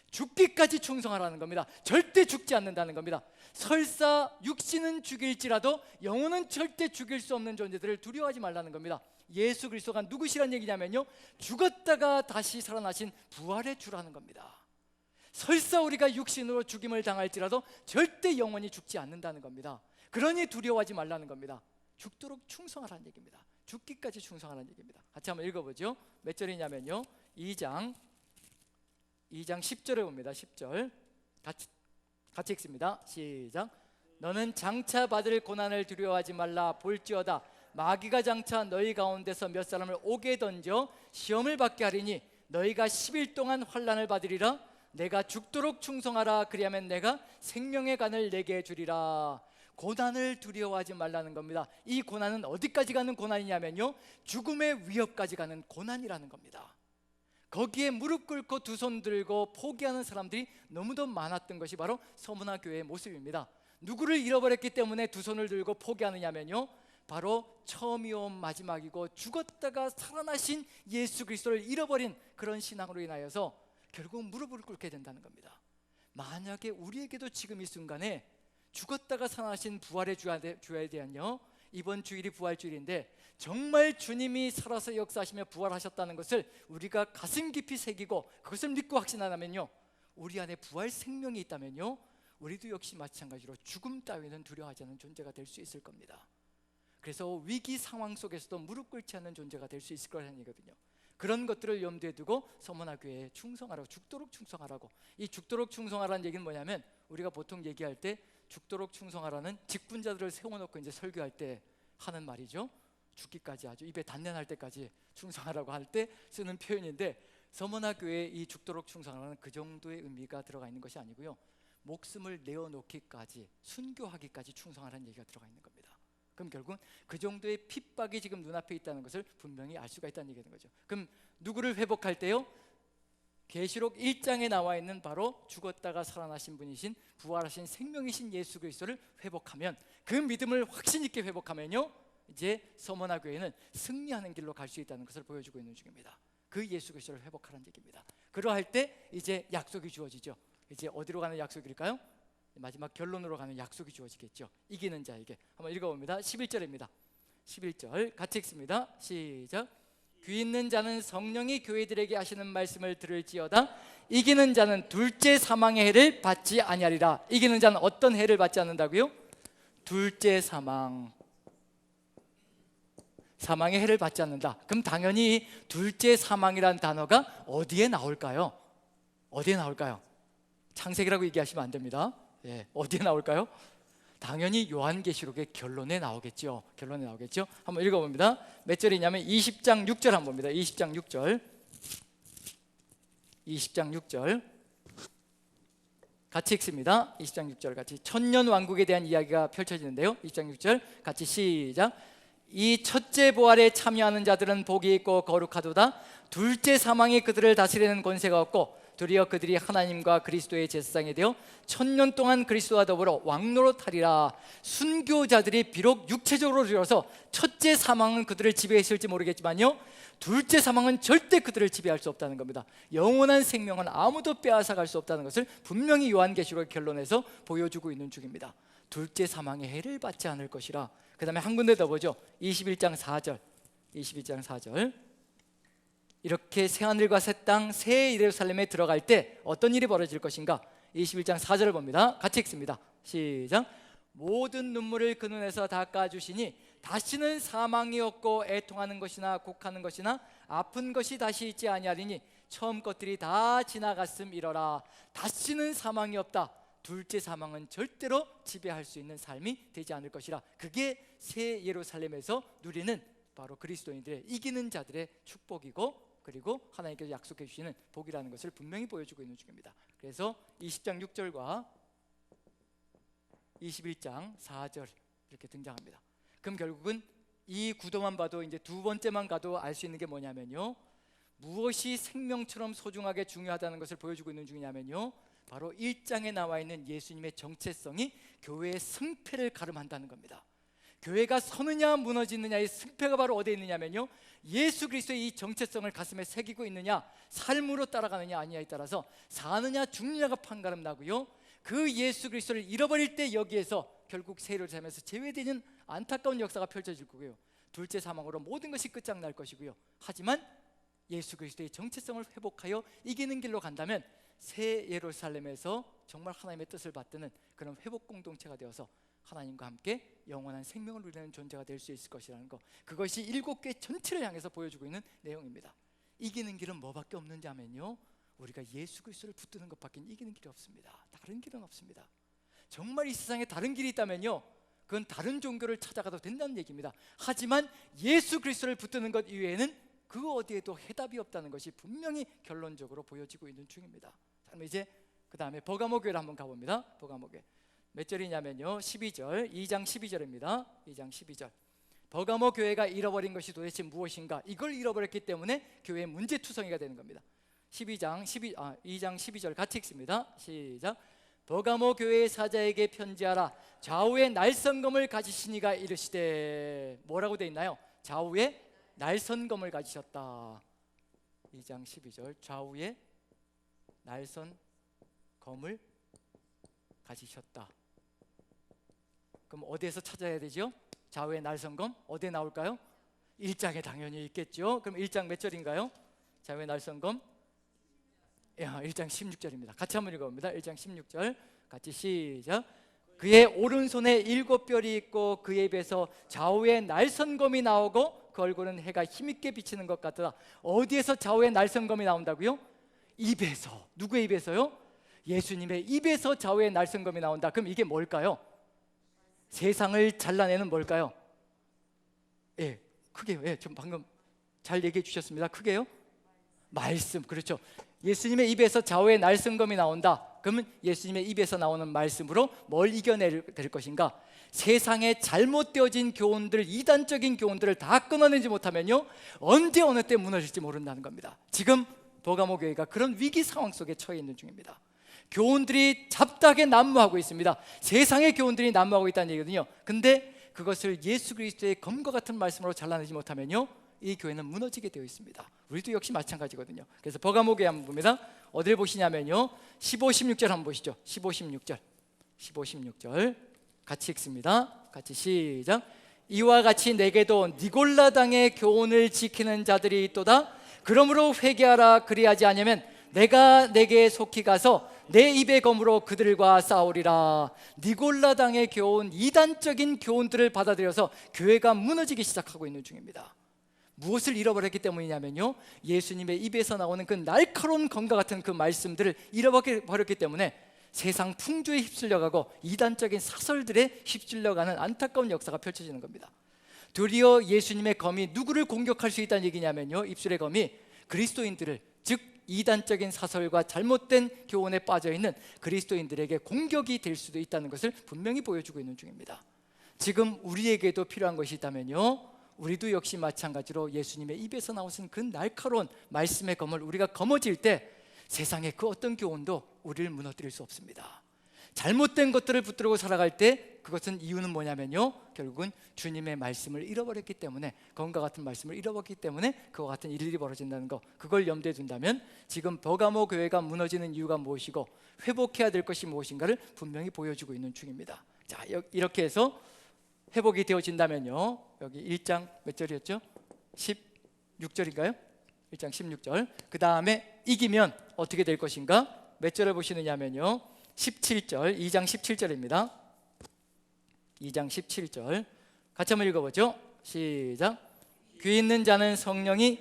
죽기까지 충성하라는 겁니다. 절대 죽지 않는다는 겁니다. 설사 육신은 죽일지라도 영혼은 절대 죽일 수 없는 존재들을 두려워하지 말라는 겁니다. 예수 그리스도가 누구시란 얘기냐면요, 죽었다가 다시 살아나신 부활의 주라는 겁니다. 설사 우리가 육신으로 죽임을 당할지라도 절대 영원히 죽지 않는다는 겁니다. 그러니 두려워하지 말라는 겁니다. 죽도록 충성하라는 얘기입니다. 죽기까지 충성하라는 얘기입니다. 같이 한번 읽어보죠. 몇 절이냐면요, 2장 10절에 봅니다. 10절 같이 같이 읽습니다. 시작. 너는 장차 받을 고난을 두려워하지 말라. 볼지어다 마귀가 장차 너희 가운데서 몇 사람을 옥에 던져 시험을 받게 하리니 너희가 10일 동안 환난을 받으리라. 내가 죽도록 충성하라. 그리하면 내가 생명의 간을 내게 주리라. 고난을 두려워하지 말라는 겁니다. 이 고난은 어디까지 가는 고난이냐면요, 죽음의 위협까지 가는 고난이라는 겁니다. 거기에 무릎 꿇고 두 손 들고 포기하는 사람들이 너무도 많았던 것이 바로 서문화 교회의 모습입니다. 누구를 잃어버렸기 때문에 두 손을 들고 포기하느냐면요, 바로 처음이요 마지막이고 죽었다가 살아나신 예수 그리스도를 잃어버린 그런 신앙으로 인하여서 결국 무릎을 꿇게 된다는 겁니다. 만약에 우리에게도 지금 이 순간에 죽었다가 살아나신 부활의 주에 대한요, 이번 주일이 부활주일인데 정말 주님이 살아서 역사하시며 부활하셨다는 것을 우리가 가슴 깊이 새기고 그것을 믿고 확신하면요, 우리 안에 부활 생명이 있다면요, 우리도 역시 마찬가지로 죽음 따위는 두려워하지 않는 존재가 될 수 있을 겁니다. 그래서 위기 상황 속에서도 무릎 꿇지 않는 존재가 될 수 있을 거라는 얘기거든요. 그런 것들을 염두에 두고 서문화 교회에 충성하라고, 죽도록 충성하라고. 이 죽도록 충성하라는 얘기는 뭐냐면, 우리가 보통 얘기할 때 죽도록 충성하라는 직분자들을 세워놓고 이제 설교할 때 하는 말이죠. 죽기까지, 아주 입에 단련할 때까지 충성하라고 할 때 쓰는 표현인데, 서문화 교회에 이 죽도록 충성하라는 그 정도의 의미가 들어가 있는 것이 아니고요, 목숨을 내어놓기까지, 순교하기까지 충성하라는 얘기가 들어가 있는 겁니다. 그럼 결국은 그 정도의 핍박이 지금 눈앞에 있다는 것을 분명히 알 수가 있다는 얘기가 되는 거죠. 그럼 누구를 회복할 때요? 계시록 1장에 나와 있는 바로 죽었다가 살아나신 분이신, 부활하신 생명이신 예수 그리스도를 회복하면, 그 믿음을 확신 있게 회복하면요, 이제 서문화 교회는 승리하는 길로 갈 수 있다는 것을 보여주고 있는 중입니다. 그 예수 그리스도를 회복하라는 얘기입니다. 그러할 때 이제 약속이 주어지죠. 이제 어디로 가는 약속일까요? 마지막 결론으로 가는 약속이 주어지겠죠. 이기는 자에게. 한번 읽어봅니다. 11절입니다. 11절 같이 읽습니다. 시작. 귀 있는 자는 성령이 교회들에게 하시는 말씀을 들을지어다. 이기는 자는 둘째 사망의 해를 받지 아니하리라. 이기는 자는 어떤 해를 받지 않는다고요? 둘째 사망, 사망의 해를 받지 않는다. 그럼 당연히 둘째 사망이라는 단어가 어디에 나올까요? 어디에 나올까요? 창세기라고 얘기하시면 안 됩니다. 예, 어디에 나올까요? 당연히 요한계시록의 결론에 나오겠죠. 결론에 나오겠죠. 한번 읽어봅니다. 몇 절이냐면 20장 6절 한번 봅니다. 20장 6절, 20장 6절 같이 읽습니다. 20장 6절 같이. 천년 왕국에 대한 이야기가 펼쳐지는데요, 20장 6절 같이 시작. 이 첫째 부활에 참여하는 자들은 복이 있고 거룩하도다. 둘째 사망이 그들을 다스리는 권세가 없고 도리어 그들이 하나님과 그리스도의 제사장이 되어 천년 동안 그리스도와 더불어 왕노릇하리라. 순교자들이 비록 육체적으로 죽어서 첫째 사망은 그들을 지배했을지 모르겠지만요, 둘째 사망은 절대 그들을 지배할 수 없다는 겁니다. 영원한 생명은 아무도 빼앗아갈 수 없다는 것을 분명히 요한계시록의 결론에서 보여주고 있는 중입니다. 둘째 사망의 해를 받지 않을 것이라. 그 다음에 한 군데 더 보죠. 21장 4절, 21장 4절. 이렇게 새하늘과 새 땅, 새 예루살렘에 들어갈 때 어떤 일이 벌어질 것인가? 21장 4절을 봅니다. 같이 읽습니다. 시작. 모든 눈물을 그 눈에서 닦아주시니 다시는 사망이 없고 애통하는 것이나 곡하는 것이나 아픈 것이 다시 있지 아니하리니 처음 것들이 다 지나갔음이러라. 다시는 사망이 없다. 둘째 사망은 절대로 지배할 수 있는 삶이 되지 않을 것이라. 그게 새 예루살렘에서 누리는 바로 그리스도인들의, 이기는 자들의 축복이고, 그리고 하나님께서 약속해 주시는 복이라는 것을 분명히 보여주고 있는 중입니다. 그래서 20장 6절과 21장 4절 이렇게 등장합니다. 그럼 결국은 이 구도만 봐도, 이제 두 번째만 가도 알 수 있는 게 뭐냐면요, 무엇이 생명처럼 소중하게 중요하다는 것을 보여주고 있는 중이냐면요, 바로 1장에 나와 있는 예수님의 정체성이 교회의 승패를 가름한다는 겁니다. 교회가 서느냐 무너지느냐의 승패가 바로 어디에 있느냐면요, 예수 그리스도의 이 정체성을 가슴에 새기고 있느냐, 삶으로 따라가느냐 아니냐에 따라서 사느냐 죽느냐가 판가름 나고요, 그 예수 그리스도를 잃어버릴 때 여기에서 결국 세례를 살면서 제외되는 안타까운 역사가 펼쳐질 거고요, 둘째 사망으로 모든 것이 끝장날 것이고요. 하지만 예수 그리스도의 정체성을 회복하여 이기는 길로 간다면 새 예루살렘에서 정말 하나님의 뜻을 받드는 그런 회복 공동체가 되어서 하나님과 함께 영원한 생명을 누리는 존재가 될 수 있을 것이라는 것, 그것이 7개 전체를 향해서 보여주고 있는 내용입니다. 이기는 길은 뭐밖에 없는지 하면요, 우리가 예수 그리스도를 붙드는 것밖에 이기는 길이 없습니다. 다른 길은 없습니다. 정말 이 세상에 다른 길이 있다면요, 그건 다른 종교를 찾아가도 된다는 얘기입니다. 하지만 예수 그리스도를 붙드는 것 이외에는 그 어디에도 해답이 없다는 것이 분명히 결론적으로 보여지고 있는 중입니다. 자, 그럼 이제 그 다음에 버가모 교회를 한번 가봅니다. 버가모 교회 몇 절이냐면요, 12절, 2장 12절입니다. 2장 12절. 버가모 교회가 잃어버린 것이 도대체 무엇인가? 이걸 잃어버렸기 때문에 교회의 문제투성이가 되는 겁니다. 2장 12절 같이 읽습니다. 시작. 버가모 교회의 사자에게 편지하라. 좌우에 날선검을 가지시니가 이르시되, 뭐라고 되어 있나요? 좌우에 날선검을 가지셨다. 2장 12절, 좌우에 날선검을 가지셨다. 그럼 어디에서 찾아야 되죠? 좌우의 날선검 어디에 나올까요? 1장에 당연히 있겠죠. 그럼 1장 몇 절인가요? 좌우의 날선검 1장 16절입니다. 같이 한번 읽어봅니다. 1장 16절 같이 시작. 그의 오른손에 7별이 있고 그의 입에서 좌우에 날선검이 나오고 그 얼굴은 해가 힘있게 비치는 것 같더라. 어디에서 좌우에 날선검이 나온다고요? 입에서. 누구의 입에서요? 예수님의 입에서 좌우에 날선검이 나온다. 그럼 이게 뭘까요? 세상을 잘라내는 뭘까요? 크게요. 좀 방금 잘 얘기해 주셨습니다. 크게요. 말씀. 그렇죠. 예수님의 입에서 좌우에 날선검이 나온다. 그러면 예수님의 입에서 나오는 말씀으로 뭘 이겨낼 것인가? 세상에 잘못되어진 교훈들, 이단적인 교훈들을 다 끊어내지 못하면요, 언제 어느 때 무너질지 모른다는 겁니다. 지금 버가모 교회가 그런 위기 상황 속에 처해 있는 중입니다. 교훈들이 잡다하게 난무하고 있습니다. 세상의 교훈들이 난무하고 있다는 얘기거든요. 근데 그것을 예수 그리스도의 검과 같은 말씀으로 잘라내지 못하면요, 이 교회는 무너지게 되어 있습니다. 우리도 역시 마찬가지거든요. 그래서 버가모 교회 한번 봅니다. 어디를 보시냐면요, 15, 16절 한번 보시죠. 15, 16절 15, 16절 같이 읽습니다. 같이 시작. 이와 같이 내게도 니골라당의 교훈을 지키는 자들이 있도다. 그러므로 회개하라. 그리하지 않으면 내가 내게 속히 가서 내 입의 검으로 그들과 싸우리라. 니골라당의 교훈, 이단적인 교훈들을 받아들여서 교회가 무너지기 시작하고 있는 중입니다. 무엇을 잃어버렸기 때문이냐면요, 예수님의 입에서 나오는 그 날카로운 검과 같은 그 말씀들을 잃어버렸기 때문에 세상 풍조에 휩쓸려가고 이단적인 사설들에 휩쓸려가는 안타까운 역사가 펼쳐지는 겁니다. 도리어 예수님의 검이 누구를 공격할 수 있다는 얘기냐면요, 입술의 검이 그리스도인들을, 즉 이단적인 사설과 잘못된 교훈에 빠져있는 그리스도인들에게 공격이 될 수도 있다는 것을 분명히 보여주고 있는 중입니다. 지금 우리에게도 필요한 것이 있다면요, 우리도 역시 마찬가지로 예수님의 입에서 나오신 그 날카로운 말씀의 검을 우리가 거머쥘 때 세상의 그 어떤 교훈도 우리를 무너뜨릴 수 없습니다. 잘못된 것들을 붙들고 살아갈 때 그것은 이유는 뭐냐면요, 결국은 주님의 말씀을 잃어버렸기 때문에, 검과 같은 말씀을 잃어버렸기 때문에 그와 같은 일이 벌어진다는 거, 그걸 염두에 둔다면 지금 버가모 교회가 무너지는 이유가 무엇이고 회복해야 될 것이 무엇인가를 분명히 보여주고 있는 중입니다. 자, 이렇게 해서 회복이 되어진다면요, 여기 1장 몇 절이었죠? 16절인가요? 1장 16절. 그 다음에 이기면 어떻게 될 것인가? 몇 절을 보시느냐면요, 17절, 2장 17절입니다. 2장 17절 같이 한번 읽어보죠. 시작. 귀 있는 자는 성령이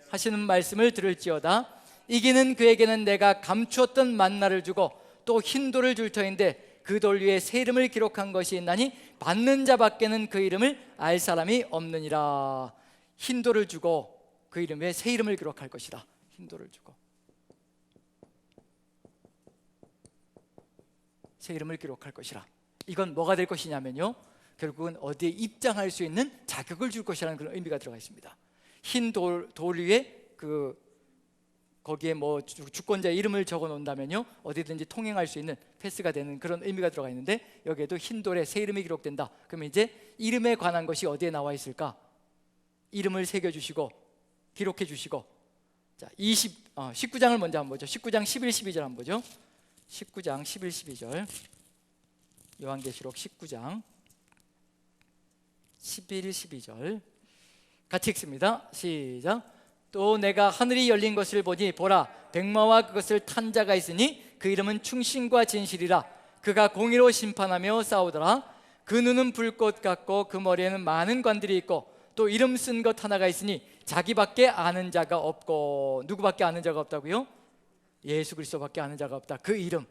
하시는 말씀을 들을지어다. 이기는 그에게는 내가 감추었던 만나를 주고 또 흰 돌을 줄 터인데 그 돌 위에 새 이름을 기록한 것이 있나니 받는 자밖에는 그 이름을 알 사람이 없느니라. 흰 돌을 주고 그 이름에 새 이름을 기록할 것이다. 흰 돌을 주고 새 이름을 기록할 것이라. 이건 뭐가 될 것이냐면요, 결국은 어디에 입장할 수 있는 자격을 줄 것이라는 그런 의미가 들어가 있습니다. 흰 돌 위에 거기에 뭐 주권자의 이름을 적어 놓는다면요, 어디든지 통행할 수 있는 패스가 되는 그런 의미가 들어가 있는데, 여기에도 흰 돌에 새 이름이 기록된다. 그러면 이제 이름에 관한 것이 어디에 나와 있을까? 이름을 새겨주시고 기록해 주시고. 자, 19장을 먼저 한번 보죠. 19장 11, 12절 한번 보죠. 19장 11, 12절 요한계시록 19장 11, 12절 같이 읽습니다. 시작. 또 내가 하늘이 열린 것을 보니 보라, 백마와 그것을 탄 자가 있으니 그 이름은 충신과 진실이라. 그가 공의로 심판하며 싸우더라. 그 눈은 불꽃 같고 그 머리에는 많은 관들이 있고 또 이름 쓴 것 하나가 있으니 자기밖에 아는 자가 없고. 누구밖에 아는 자가 없다고요? 예수 그리스도밖에 아는 자가 없다. 그 이름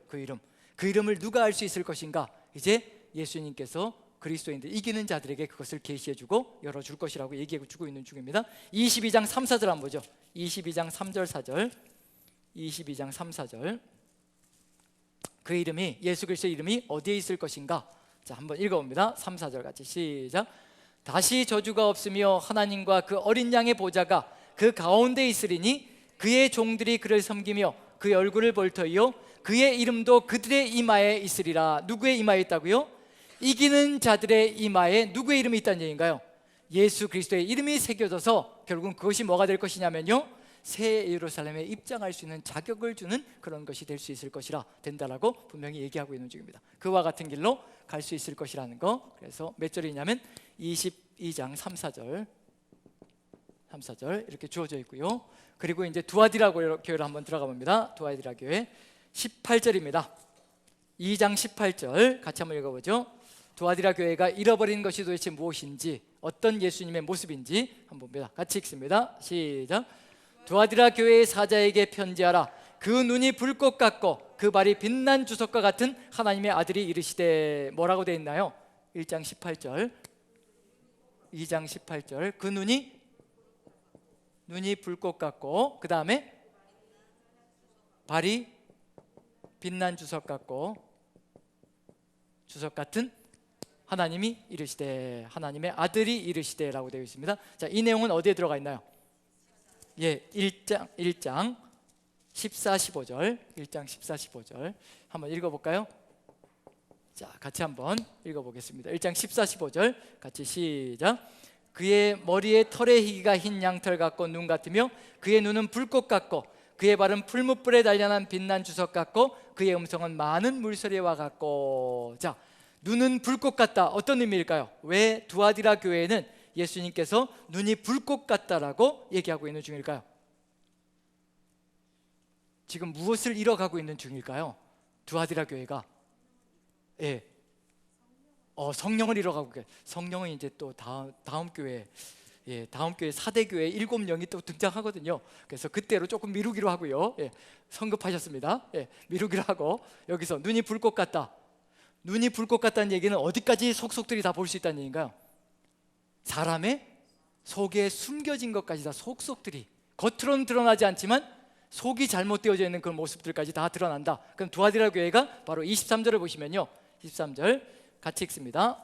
그 이름을 누가 알 수 있을 것인가? 이제 예수님께서 그리스도인들 이기는 자들에게 그것을 계시해주고 열어줄 것이라고 얘기해주고 있는 중입니다. 22장 3, 4절 한번 보죠. 22장 3절 4절 22장 3, 4절 그 이름이 예수 그리스도의 이름이 어디에 있을 것인가? 자, 한번 읽어봅니다. 3, 4절 같이 시작. 다시 저주가 없으며 하나님과 그 어린 양의 보좌가 그 가운데 있으리니 그의 종들이 그를 섬기며 그의 얼굴을 볼 터이요 그의 이름도 그들의 이마에 있으리라. 누구의 이마에 있다고요? 이기는 자들의 이마에 누구의 이름이 있다는 얘기인가요? 예수 그리스도의 이름이 새겨져서 결국은 그것이 뭐가 될 것이냐면요, 새 예루살렘에 입장할 수 있는 자격을 주는 그런 것이 될 수 있을 것이라 된다라고 분명히 얘기하고 있는 중입니다. 그와 같은 길로 갈 수 있을 것이라는 거. 그래서 몇 절이냐면 22장 3, 4절 이렇게 주어져 있고요. 그리고 이제 두아디라 교회를 한번 들어가 봅니다. 두아디라 교회 18절입니다. 2장 18절 같이 한번 읽어보죠. 두아디라 교회가 잃어버린 것이 도대체 무엇인지, 어떤 예수님의 모습인지 한번 봅니다. 같이 읽습니다. 시작. 두아디라 교회의 사자에게 편지하라. 그 눈이 불꽃 같고 그 발이 빛난 주석과 같은 하나님의 아들이 이르시되. 뭐라고 되어 있나요? 1장 18절 2장 18절 그 눈이 불꽃 같고 그 다음에 발이 빛난 주석 같고 주석 같은 하나님이 이르시되, 하나님의 아들이 이르시되 라고 되어 있습니다. 자, 이 내용은 어디에 들어가 있나요? 예, 1장 14, 15절 1장 14, 15절 한번 읽어볼까요? 자, 같이 한번 읽어보겠습니다. 1장 14, 15절 같이 시작. 그의 머리에 털의 희기가 흰 양털 같고 눈 같으며 그의 눈은 불꽃 같고 그의 발은 풀무불에 단련한 빛난 주석 같고 그의 음성은 많은 물소리와 같고. 자, 눈은 불꽃 같다. 어떤 의미일까요? 왜 두아디라 교회에는 예수님께서 눈이 불꽃 같다라고 얘기하고 있는 중일까요? 지금 무엇을 잃어가고 있는 중일까요? 두아디라 교회가 예, 성령을 잃어가고 계세요. 성령은 이제 또 다음 교회, 예, 다음 교회 4대 교회 7명이 또 등장하거든요. 그래서 그때로 조금 미루기로 하고요. 예, 성급하셨습니다. 예, 미루기로 하고 여기서 눈이 불꽃 같다. 눈이 불꽃 같다는 얘기는 어디까지 속속들이 다 볼 수 있다는 얘기인가요? 사람의 속에 숨겨진 것까지 다 속속들이, 겉으로는 드러나지 않지만 속이 잘못되어져 있는 그런 모습들까지 다 드러난다. 그럼 두아디라 교회가 바로 23절을 보시면요, 23절 같이 읽습니다.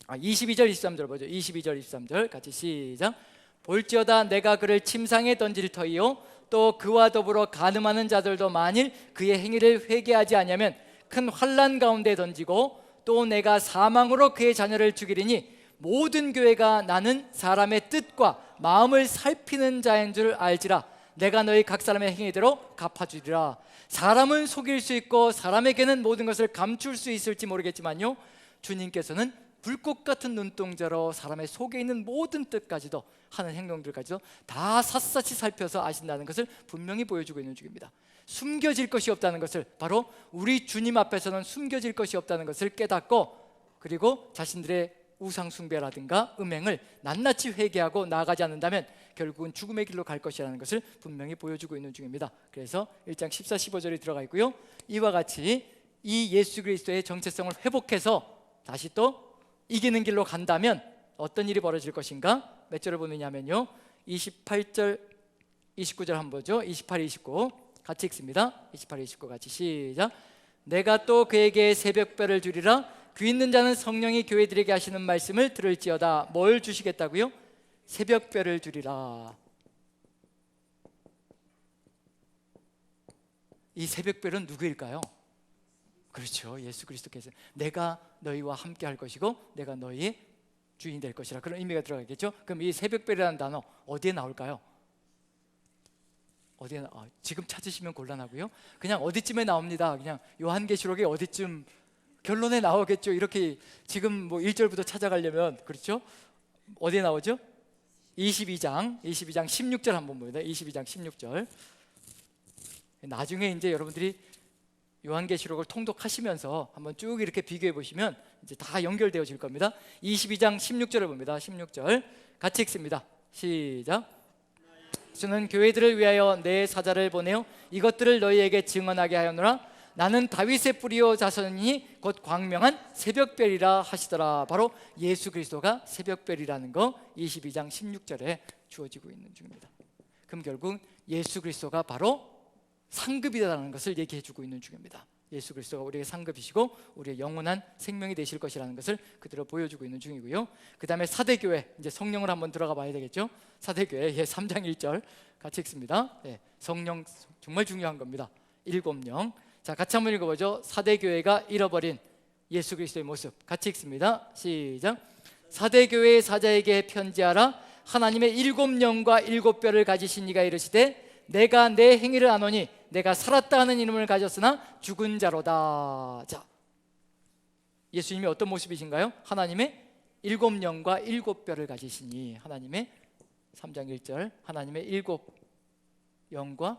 22절 23절 보죠. 22절 23절 같이 시작. 볼지어다 내가 그를 침상에 던질 터이요 또 그와 더불어 간음하는 자들도 만일 그의 행위를 회개하지 아니하면 큰 환난 가운데 던지고 또 내가 사망으로 그의 자녀를 죽이리니 모든 교회가 나는 사람의 뜻과 마음을 살피는 자인 줄 알지라. 내가 너희 각 사람의 행위대로 갚아주리라. 사람은 속일 수 있고 사람에게는 모든 것을 감출 수 있을지 모르겠지만요, 주님께서는 불꽃 같은 눈동자로 사람의 속에 있는 모든 뜻까지도 하는 행동들까지도 다 샅샅이 살펴서 아신다는 것을 분명히 보여주고 있는 중입니다. 숨겨질 것이 없다는 것을, 바로 우리 주님 앞에서는 숨겨질 것이 없다는 것을 깨닫고, 그리고 자신들의 우상 숭배라든가 음행을 낱낱이 회개하고 나아가지 않는다면 결국은 죽음의 길로 갈 것이라는 것을 분명히 보여주고 있는 중입니다. 그래서 1장 14, 15절이 들어가 있고요, 이와 같이 이 예수 그리스도의 정체성을 회복해서 다시 또 이기는 길로 간다면 어떤 일이 벌어질 것인가? 몇 절을 보느냐면요, 28절 29절 한번 보죠. 28, 29 같이 읽습니다. 28, 29 같이 시작. 내가 또 그에게 새벽별을 주리라. 귀 있는 자는 성령이 교회들에게 하시는 말씀을 들을지어다. 뭘 주시겠다고요? 새벽별을 주리라. 이 새벽별은 누구일까요? 그렇죠, 예수 그리스도께서 내가 너희와 함께 할 것이고 내가 너희의 주인이 될 것이라, 그런 의미가 들어가겠죠. 그럼 이 새벽별이라는 단어 어디에 나올까요? 어디에 지금 찾으시면 곤란하고요, 그냥 어디쯤에 나옵니다. 그냥 요한계시록에 어디쯤 결론에 나오겠죠. 이렇게 지금 뭐 1절부터 찾아가려면, 그렇죠? 어디에 나오죠? 22장 16절 한번 봅니다. 22장 16절. 나중에 이제 여러분들이 요한계시록을 통독하시면서 한번 쭉 이렇게 비교해 보시면 이제 다 연결되어질 겁니다. 22장 16절을 봅니다. 16절 같이 읽습니다. 시작. 주는 교회들을 위하여 내 사자를 보내어 이것들을 너희에게 증언하게 하였노라. 나는 다윗의 뿌리요 자손이니 곧 광명한 새벽별이라 하시더라. 바로 예수 그리스도가 새벽별이라는 거 22장 16절에 주어지고 있는 중입니다. 그럼 결국 예수 그리스도가 바로 상급이라는 것을 얘기해 주고 있는 중입니다. 예수 그리스도가 우리의 상급이시고 우리의 영원한 생명이 되실 것이라는 것을 그대로 보여주고 있는 중이고요. 그 다음에 사대교회, 이제 성령을 한번 들어가 봐야 되겠죠. 사대교회 3장 1절 같이 읽습니다. 성령 정말 중요한 겁니다. 7령. 자, 같이 한번 읽어보죠. 사대교회가 잃어버린 예수 그리스도의 모습 같이 읽습니다. 시작. 사대교회의 사자에게 편지하라. 하나님의 7영과 7뼈를 가지신 이가 이르시되 내가 내 행위를 아노니 내가 살았다 하는 이름을 가졌으나 죽은 자로다. 자, 예수님이 어떤 모습이신가요? 하나님의 7영과 7뼈를 가지시니, 하나님의 3장 1절 하나님의 7영과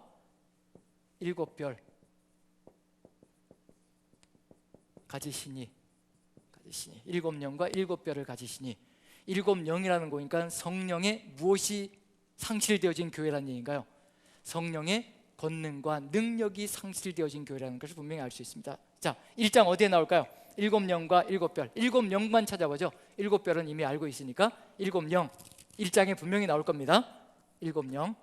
7뼈 가지시니 7영과 7뼈를 가지시니, 7영이라는 거니까 성령의 무엇이 상실되어진 교회라는 얘기인가요? 성령의 권능과 능력이 상실되어진 교회라는 것을 분명히 알 수 있습니다. 자, 1장 어디에 나올까요? 7영과 7뼈. 7영만 찾아보죠. 7뼈는 이미 알고 있으니까 7영 1장에 분명히 나올 겁니다. 7영.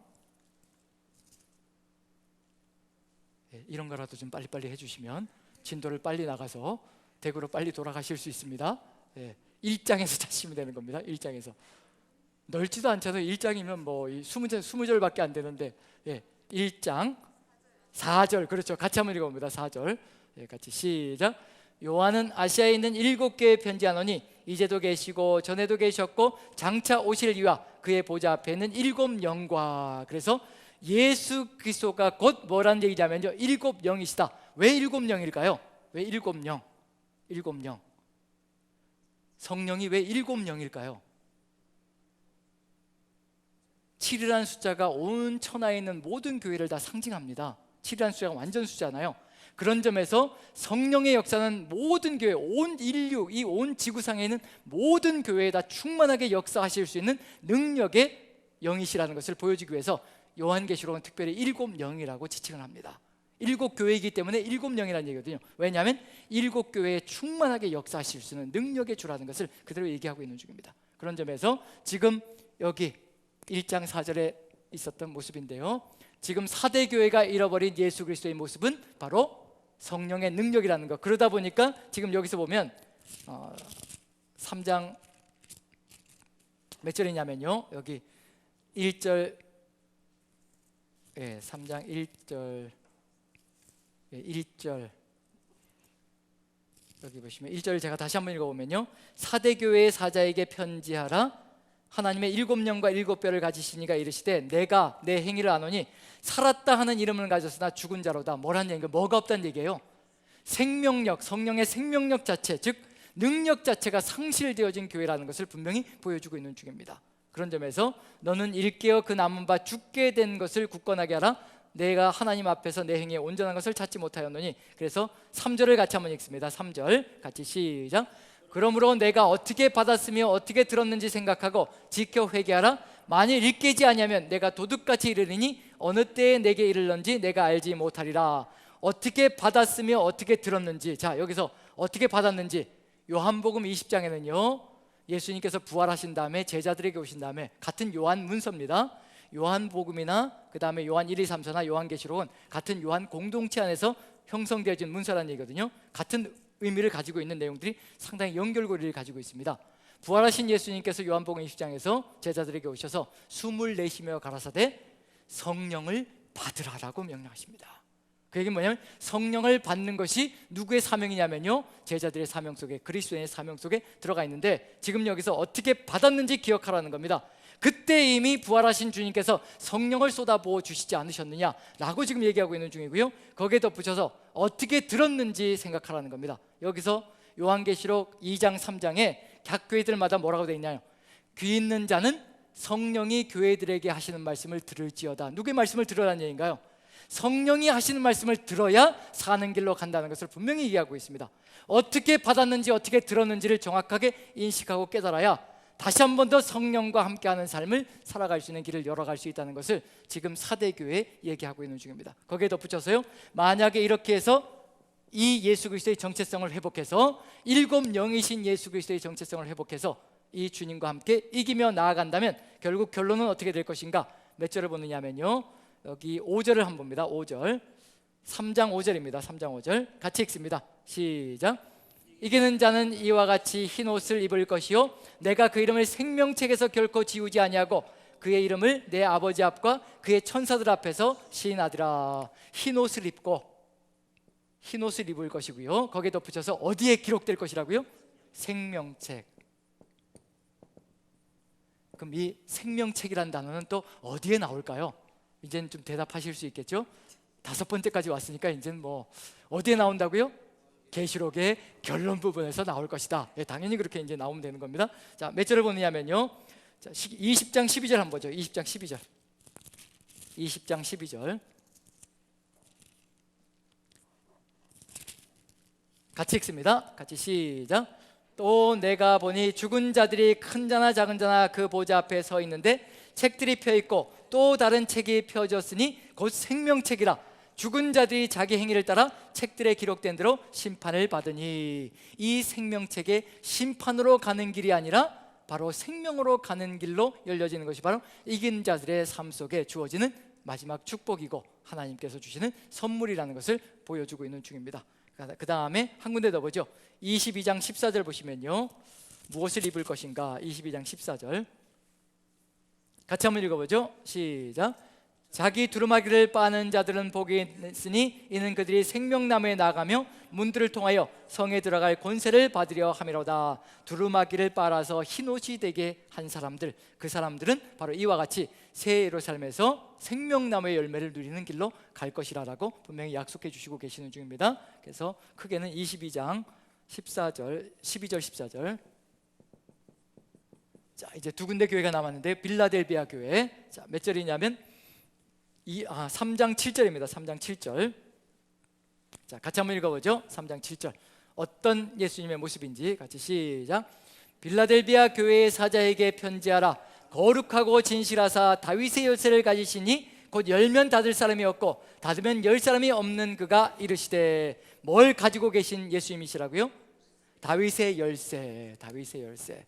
이런 거라도 좀 빨리빨리 해주시면 진도를 빨리 나가서 대구로 빨리 돌아가실 수 있습니다. 1장에서 찾으시면 되는 겁니다. 1장에서 넓지도 않잖아요. 1장이면 뭐 20절밖에 안 되는데 1장 4절, 그렇죠. 같이 한번 읽어봅니다. 4절 같이 시작. 요한은 아시아에 있는 7교회에 편지하노니 이제도 계시고 전에도 계셨고 장차 오실 이와 그의 보좌 앞에 있는 7영과. 그래서 예수 그리스도가 곧 뭐라는 얘기냐면요, 7영이시다. 왜 7영일까요? 왜 7영? 7영. 성령이 왜 7영일까요? 7이라는 숫자가 온 천하에 있는 모든 교회를 다 상징합니다. 7이라는 숫자가 완전 숫자잖아요. 그런 점에서 성령의 역사는 모든 교회, 온 인류, 이 온 지구상에 있는 모든 교회에 다 충만하게 역사하실 수 있는 능력의 영이시라는 것을 보여주기 위해서 요한계시록은 특별히 7영이라고 지칭을 합니다. 7교회이기 때문에 7영이라는 얘기거든요. 왜냐하면 7교회에 충만하게 역사하실 수 있는 능력의 주라는 것을 그대로 얘기하고 있는 중입니다. 그런 점에서 지금 여기 1장 4절에 있었던 모습인데요, 지금 사대교회가 잃어버린 예수 그리스도의 모습은 바로 성령의 능력이라는 것. 그러다 보니까 지금 여기서 보면 3장 몇 절이냐면요, 여기 1절 3장 1절 1절 여기 보시면 1절을 제가 다시 한번 읽어보면요, 사대교회의 사자에게 편지하라. 하나님의 7영과 7뼈를 가지신 이가 이르시되 내가 내 행위를 아노니 살았다 하는 이름을 가졌으나 죽은 자로다. 뭐라는 얘기가, 뭐가 없다는 얘기예요? 생명력, 성령의 생명력 자체, 즉 능력 자체가 상실되어진 교회라는 것을 분명히 보여주고 있는 중입니다. 그런 점에서 너는 일깨어 그 남은 바 죽게 된 것을 굳건하게 하라. 내가 하나님 앞에서 내 행위에 온전한 것을 찾지 못하였노니. 그래서 3절을 같이 한번 읽습니다. 3절 같이 시작. 그러므로 내가 어떻게 받았으며 어떻게 들었는지 생각하고 지켜 회개하라. 만일 일깨지 아니하면 내가 도둑같이 이르리니 어느 때에 내게 이르는지 내가 알지 못하리라. 어떻게 받았으며 어떻게 들었는지. 자, 여기서 어떻게 받았는지, 요한복음 20장에는요 예수님께서 부활하신 다음에 제자들에게 오신 다음에, 같은 요한 문서입니다. 요한복음이나 그 다음에 요한 1, 2, 3서나 요한계시록은 같은 요한 공동체 안에서 형성되어진 문서라는 얘기거든요. 같은 의미를 가지고 있는 내용들이 상당히 연결고리를 가지고 있습니다. 부활하신 예수님께서 요한복음 20장에서 제자들에게 오셔서 숨을 내쉬며 가라사대 성령을 받으라라고 명령하십니다. 그 얘기는 뭐냐면 성령을 받는 것이 누구의 사명이냐면요, 제자들의 사명 속에, 그리스도인의 사명 속에 들어가 있는데, 지금 여기서 어떻게 받았는지 기억하라는 겁니다. 그때 이미 부활하신 주님께서 성령을 쏟아부어 주시지 않으셨느냐라고 지금 얘기하고 있는 중이고요, 거기에 덧붙여서 어떻게 들었는지 생각하라는 겁니다. 여기서 요한계시록 2장 3장에 각 교회들마다 뭐라고 되어 있나요? 귀 있는 자는 성령이 교회들에게 하시는 말씀을 들을지어다. 누구의 말씀을 들으라는 얘기인가요? 성령이 하시는 말씀을 들어야 사는 길로 간다는 것을 분명히 얘기하고 있습니다. 어떻게 받았는지 어떻게 들었는지를 정확하게 인식하고 깨달아야 다시 한 번 더 성령과 함께하는 삶을 살아갈 수 있는 길을 열어갈 수 있다는 것을 지금 사대교회에 얘기하고 있는 중입니다. 거기에 덧붙여서요, 만약에 이렇게 해서 이 예수 그리스도의 정체성을 회복해서, 일곱 영이신 예수 그리스도의 정체성을 회복해서 이 주님과 함께 이기며 나아간다면 결국 결론은 어떻게 될 것인가? 몇 절을 보느냐면요, 여기 5절을 한번 봅니다. 5절, 3장 5절입니다. 3장 5절 같이 읽습니다. 시작. 이기는 자는 이와 같이 흰 옷을 입을 것이요 내가 그 이름을 생명책에서 결코 지우지 아니하고 그의 이름을 내 아버지 앞과 그의 천사들 앞에서 시인하리라. 흰 옷을 입고 흰 옷을 입을 것이고요, 거기에 덧붙여서 어디에 기록될 것이라고요? 생명책. 그럼 이 생명책이라는 단어는 또 어디에 나올까요? 이제는 좀 대답하실 수 있겠죠? 5번째까지 왔으니까 이제는 뭐 어디에 나온다고요? 계시록의 결론 부분에서 나올 것이다. 예, 당연히 그렇게 이제 나오면 되는 겁니다. 자, 몇 절을 보느냐면요, 자, 20장 12절 한번 보죠. 20장 12절. 20장 12절 같이 읽습니다. 같이 시작. 또 내가 보니 죽은 자들이 큰 자나 작은 자나 그 보좌 앞에 서 있는데 책들이 펴 있고 또 다른 책이 펴졌으니 곧 생명책이라. 죽은 자들이 자기 행위를 따라 책들에 기록된 대로 심판을 받으니. 이 생명책에 심판으로 가는 길이 아니라 바로 생명으로 가는 길로 열려지는 것이 바로 이긴 자들의 삶 속에 주어지는 마지막 축복이고 하나님께서 주시는 선물이라는 것을 보여주고 있는 중입니다. 그 다음에 한 군데 더 보죠. 22장 14절 보시면요, 무엇을 입을 것인가? 22장 14절 같이 한번 읽어보죠. 시작. 자기 두루마기를 빠는 자들은 복이 있으니 이는 그들이 생명나무에 나가며 문들을 통하여 성에 들어갈 권세를 받으려 함이로다. 두루마기를 빨아서 흰옷이 되게 한 사람들, 그 사람들은 바로 이와 같이 새 예루살렘에서 생명나무의 열매를 누리는 길로 갈 것이라고 분명히 약속해 주시고 계시는 중입니다. 그래서 크게는 22장 14절, 12절 14절. 자, 이제 두 군데 교회가 남았는데 빌라델비아 교회. 자, 몇 절이냐면 3장 7절입니다. 3장 7절. 자, 같이 한번 읽어보죠. 3장 7절. 어떤 예수님의 모습인지 같이 시작. 빌라델비아 교회의 사자에게 편지하라. 거룩하고 진실하사 다윗의 열쇠를 가지시니 곧 열면 닫을 사람이 없고 닫으면 열 사람이 없는 그가 이르시되. 뭘 가지고 계신 예수님이시라고요? 다윗의 열쇠. 다윗의 열쇠.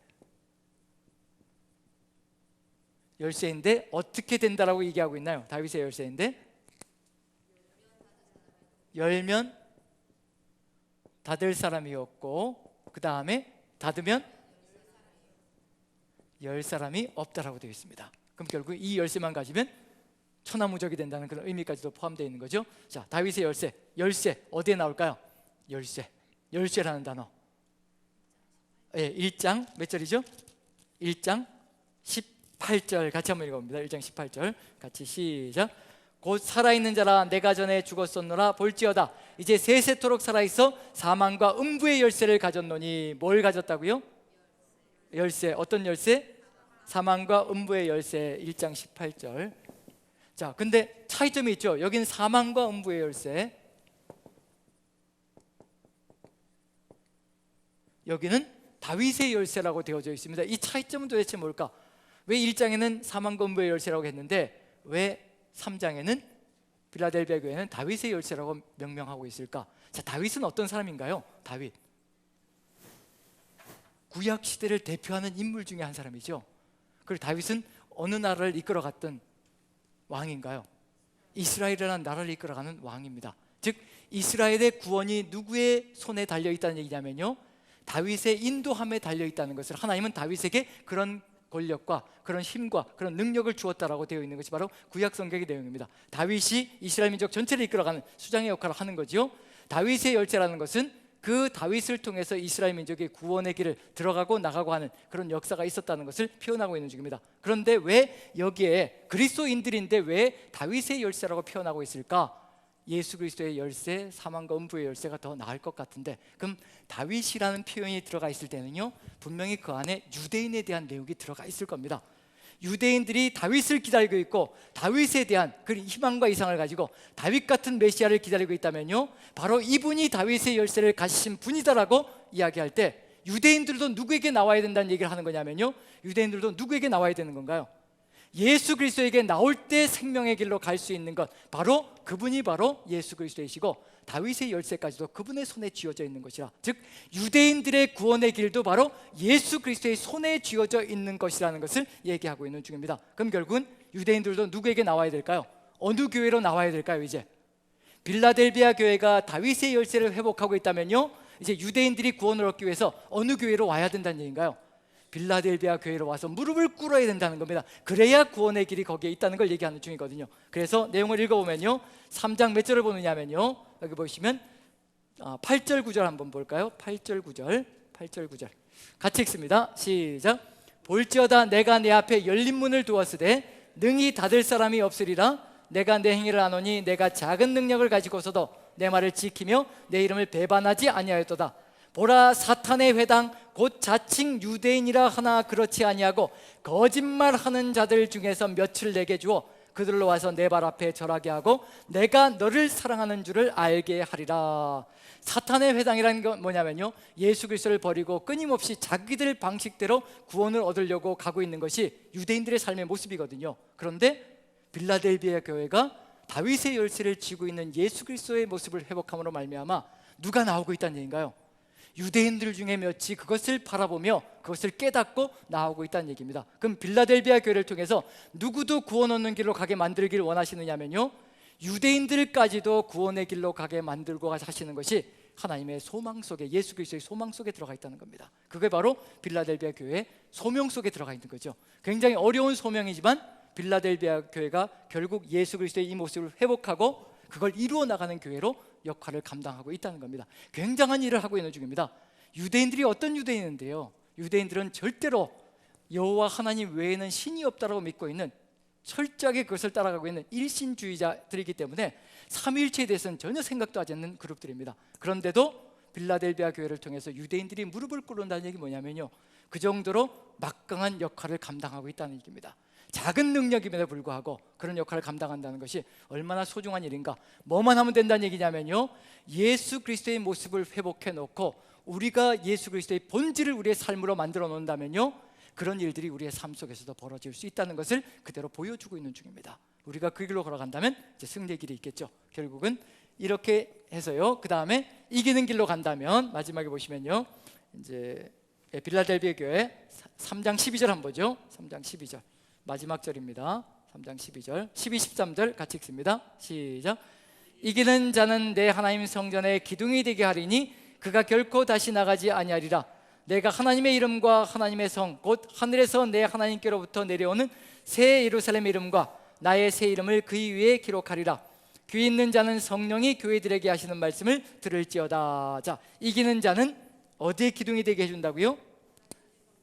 열쇠인데 어떻게 된다라고 얘기하고 있나요? 다윗의 열쇠인데 열면 닫을 사람이 없고 그 다음에 닫으면 열 사람이 없다라고 되어 있습니다. 그럼 결국 이 열쇠만 가지면 천하무적이 된다는 그런 의미까지도 포함되어 있는 거죠. 자, 다윗의 열쇠. 열쇠 어디에 나올까요? 열쇠. 열쇠라는 단어. 예, 1장 몇 절이죠? 1장 18절 같이 한번 읽어봅니다. 1장 18절 같이 시작. 곧 살아있는 자라 내가 전에 죽었었노라 볼지어다 이제 세세토록 살아있어 사망과 음부의 열쇠를 가졌노니. 뭘 가졌다고요? 열쇠. 어떤 열쇠? 사망과 음부의 열쇠. 1장 18절. 자, 근데 차이점이 있죠. 여긴 사망과 음부의 열쇠, 여기는 다윗의 열쇠라고 되어져 있습니다. 이 차이점은 도대체 뭘까? 왜 1장에는 사망과 음부의 열쇠라고 했는데 왜 3장에는 빌라델비아 교회는 다윗의 열쇠라고 명명하고 있을까? 자, 다윗은 어떤 사람인가요? 다윗, 구약 시대를 대표하는 인물 중에 한 사람이죠. 그리고 다윗은 어느 나라를 이끌어갔던 왕인가요? 이스라엘이라는 나라를 이끌어가는 왕입니다. 즉 이스라엘의 구원이 누구의 손에 달려있다는 얘기냐면요, 다윗의 인도함에 달려있다는 것을 하나님은 다윗에게 그런 권력과 그런 힘과 그런 능력을 주었다라고 되어 있는 것이 바로 구약 성경의 내용입니다. 다윗이 이스라엘 민족 전체를 이끌어가는 수장의 역할을 하는 거지요. 다윗의 열쇠라는 것은 그 다윗을 통해서 이스라엘 민족의 구원의 길을 들어가고 나가고 하는 그런 역사가 있었다는 것을 표현하고 있는 중입니다. 그런데 왜 여기에 그리스도인들인데 왜 다윗의 열쇠라고 표현하고 있을까? 예수 그리스도의 열쇠, 사망과 음부의 열쇠가 더 나을 것 같은데, 그럼 다윗이라는 표현이 들어가 있을 때는요, 분명히 그 안에 유대인에 대한 내용이 들어가 있을 겁니다. 유대인들이 다윗을 기다리고 있고 다윗에 대한 그 희망과 이상을 가지고 다윗 같은 메시아를 기다리고 있다면요, 바로 이분이 다윗의 열쇠를 가지신 분이다라고 이야기할 때 유대인들도 누구에게 나와야 된다는 얘기를 하는 거냐면요, 유대인들도 누구에게 나와야 되는 건가요? 예수 그리스도에게 나올 때 생명의 길로 갈 수 있는 것, 바로 그분이 바로 예수 그리스도이시고 다윗의 열쇠까지도 그분의 손에 쥐어져 있는 것이라. 즉 유대인들의 구원의 길도 바로 예수 그리스도의 손에 쥐어져 있는 것이라는 것을 얘기하고 있는 중입니다. 그럼 결국은 유대인들도 누구에게 나와야 될까요? 어느 교회로 나와야 될까요? 이제 빌라델비아 교회가 다윗의 열쇠를 회복하고 있다면요, 이제 유대인들이 구원을 얻기 위해서 어느 교회로 와야 된다는 얘기인가요? 빌라델비아 교회로 와서 무릎을 꿇어야 된다는 겁니다. 그래야 구원의 길이 거기에 있다는 걸 얘기하는 중이거든요. 그래서 내용을 읽어보면요, 3장 몇 절을 보느냐면요, 여기 보시면 8절 9절 한번 볼까요? 8절 9절 같이 읽습니다. 시작. 볼지어다 내가 내 앞에 열린 문을 두었으되 능히 닫을 사람이 없으리라. 내가 내 행위를 아노니 내가 작은 능력을 가지고서도 내 말을 지키며 내 이름을 배반하지 아니하였도다. 보라, 사탄의 회당 곧 자칭 유대인이라 하나 그렇지 아니하고 거짓말하는 자들 중에서 몇을 내게 주어 그들로 와서 내 발 앞에 절하게 하고 내가 너를 사랑하는 줄을 알게 하리라. 사탄의 회당이라는 건 뭐냐면요, 예수 그리스도를 버리고 끊임없이 자기들 방식대로 구원을 얻으려고 가고 있는 것이 유대인들의 삶의 모습이거든요. 그런데 빌라델비아 교회가 다윗의 열쇠를 쥐고 있는 예수 그리스도의 모습을 회복함으로 말미암아 누가 나오고 있다는 얘기인가요? 유대인들 중에 몇이 그것을 바라보며 그것을 깨닫고 나오고 있다는 얘기입니다. 그럼 빌라델비아 교회를 통해서 누구도 구원 얻는 길로 가게 만들기를 원하시느냐면요, 유대인들까지도 구원의 길로 가게 만들고 하시는 것이 하나님의 소망 속에, 예수 그리스도의 소망 속에 들어가 있다는 겁니다. 그게 바로 빌라델비아 교회의 소명 속에 들어가 있는 거죠. 굉장히 어려운 소명이지만 빌라델비아 교회가 결국 예수 그리스도의 이 모습을 회복하고 그걸 이루어 나가는 교회로 역할을 감당하고 있다는 겁니다. 굉장한 일을 하고 있는 중입니다. 유대인들이 어떤 유대인인데요, 유대인들은 절대로 여호와 하나님 외에는 신이 없다라고 믿고 있는, 철저하게 그것을 따라가고 있는 일신주의자들이기 때문에 삼위일체에 대해서는 전혀 생각도 하지 않는 그룹들입니다. 그런데도 빌라델비아 교회를 통해서 유대인들이 무릎을 꿇는다는 얘기 뭐냐면요, 그 정도로 막강한 역할을 감당하고 있다는 얘기입니다. 작은 능력임에도 불구하고 그런 역할을 감당한다는 것이 얼마나 소중한 일인가. 뭐만 하면 된다는 얘기냐면요, 예수 그리스도의 모습을 회복해 놓고 우리가 예수 그리스도의 본질을 우리의 삶으로 만들어 놓는다면요, 그런 일들이 우리의 삶 속에서도 벌어질 수 있다는 것을 그대로 보여주고 있는 중입니다. 우리가 그 길로 걸어간다면 이제 승리의 길이 있겠죠. 결국은 이렇게 해서요, 그 다음에 이기는 길로 간다면 마지막에 보시면요, 이제 빌라델비아 교회 3장 12절 한번 보죠. 3장 12절 마지막 절입니다. 3장 12절 12, 13절 같이 읽습니다. 시작. 이기는 자는 내 하나님 성전의 기둥이 되게 하리니 그가 결코 다시 나가지 아니하리라. 내가 하나님의 이름과 하나님의 성 곧 하늘에서 내 하나님께로부터 내려오는 새 예루살렘의 이름과 나의 새 이름을 그 위에 기록하리라. 귀 있는 자는 성령이 교회들에게 하시는 말씀을 들을지어다. 자, 이기는 자는 어디에 기둥이 되게 해준다고요?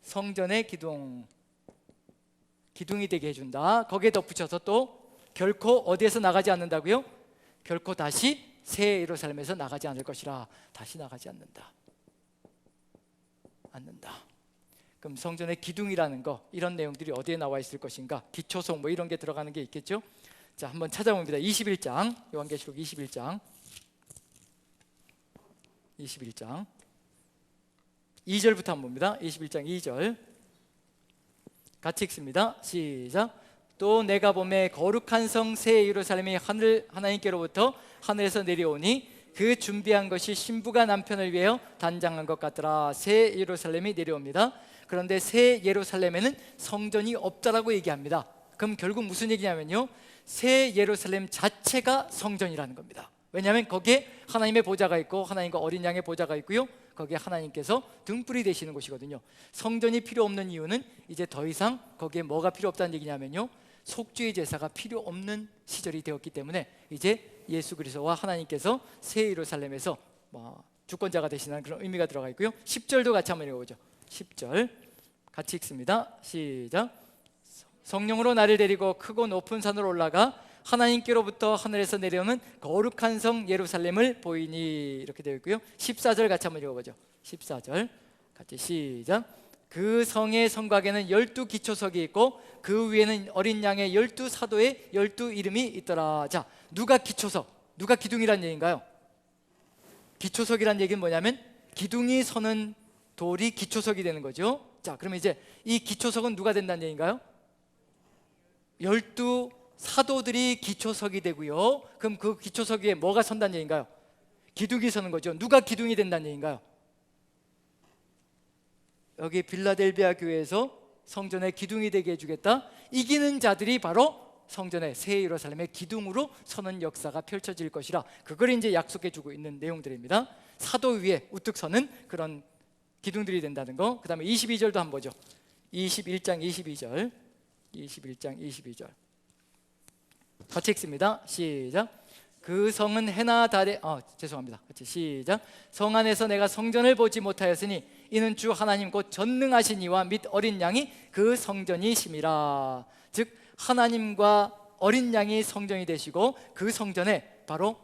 성전의 기둥이 되게 해준다. 거기에 덧붙여서 또 결코 어디에서 나가지 않는다고요? 결코 다시 새 예루살렘에서 나가지 않을 것이라. 다시 나가지 않는다. 그럼 성전의 기둥이라는 거, 이런 내용들이 어디에 나와 있을 것인가? 기초성 뭐 이런 게 들어가는 게 있겠죠? 자, 한번 찾아봅니다. 21장 요한계시록 21장 2절부터 한번 봅니다. 21장 2절 같이 읽습니다. 시작. 또 내가 보매 거룩한 성 새 예루살렘이 하나님께로부터 하늘에서 내려오니 그 준비한 것이 신부가 남편을 위하여 단장한 것 같더라. 새 예루살렘이 내려옵니다. 그런데 새 예루살렘에는 성전이 없다라고 얘기합니다. 그럼 결국 무슨 얘기냐면요, 새 예루살렘 자체가 성전이라는 겁니다. 왜냐하면 거기에 하나님의 보좌가 있고 하나님과 어린 양의 보좌가 있고요, 거기에 하나님께서 등불이 되시는 곳이거든요. 성전이 필요 없는 이유는 이제 더 이상 거기에 뭐가 필요 없다는 얘기냐면요, 속죄의 제사가 필요 없는 시절이 되었기 때문에 이제 예수 그리스도와 하나님께서 새 예루살렘에서 주권자가 되시는 그런 의미가 들어가 있고요. 10절도 같이 한번 읽어보죠. 10절 같이 읽습니다. 시작. 성령으로 나를 데리고 크고 높은 산으로 올라가 하나님께로부터 하늘에서 내려오는 거룩한 성 예루살렘을 보이니, 이렇게 되어 있고요. 14절 같이 한번 읽어보죠. 14절 같이 시작. 그 성의 성곽에는 12기초석이 있고 그 위에는 어린 양의 12사도의 12이름이 있더라. 자, 누가 기초석, 누가 기둥이란 얘기인가요? 기초석이란 얘기는 뭐냐면 기둥이 서는 돌이 기초석이 되는 거죠. 자, 그러면 이제 이 기초석은 누가 된다는 얘기인가요? 12사도들이 기초석이 되고요. 그럼 그 기초석 위에 뭐가 선다는 얘기인가요? 기둥이 서는 거죠. 누가 기둥이 된다는 얘기인가요? 여기 빌라델비아 교회에서 성전의 기둥이 되게 해주겠다. 이기는 자들이 바로 성전의 새 예루살렘의 기둥으로 서는 역사가 펼쳐질 것이라, 그걸 이제 약속해주고 있는 내용들입니다. 사도 위에 우뚝 서는 그런 기둥들이 된다는 거. 그 다음에 22절도 한번 보죠. 21장 22절, 21장 22절 같이 읽습니다. 시작. 그 성은 해나 달에 죄송합니다. 같이 시작. 성 안에서 내가 성전을 보지 못하였으니 이는 주 하나님 곧 전능하신 이와 및 어린 양이 그 성전이심이라. 즉 하나님과 어린 양이 성전이 되시고, 그 성전에 바로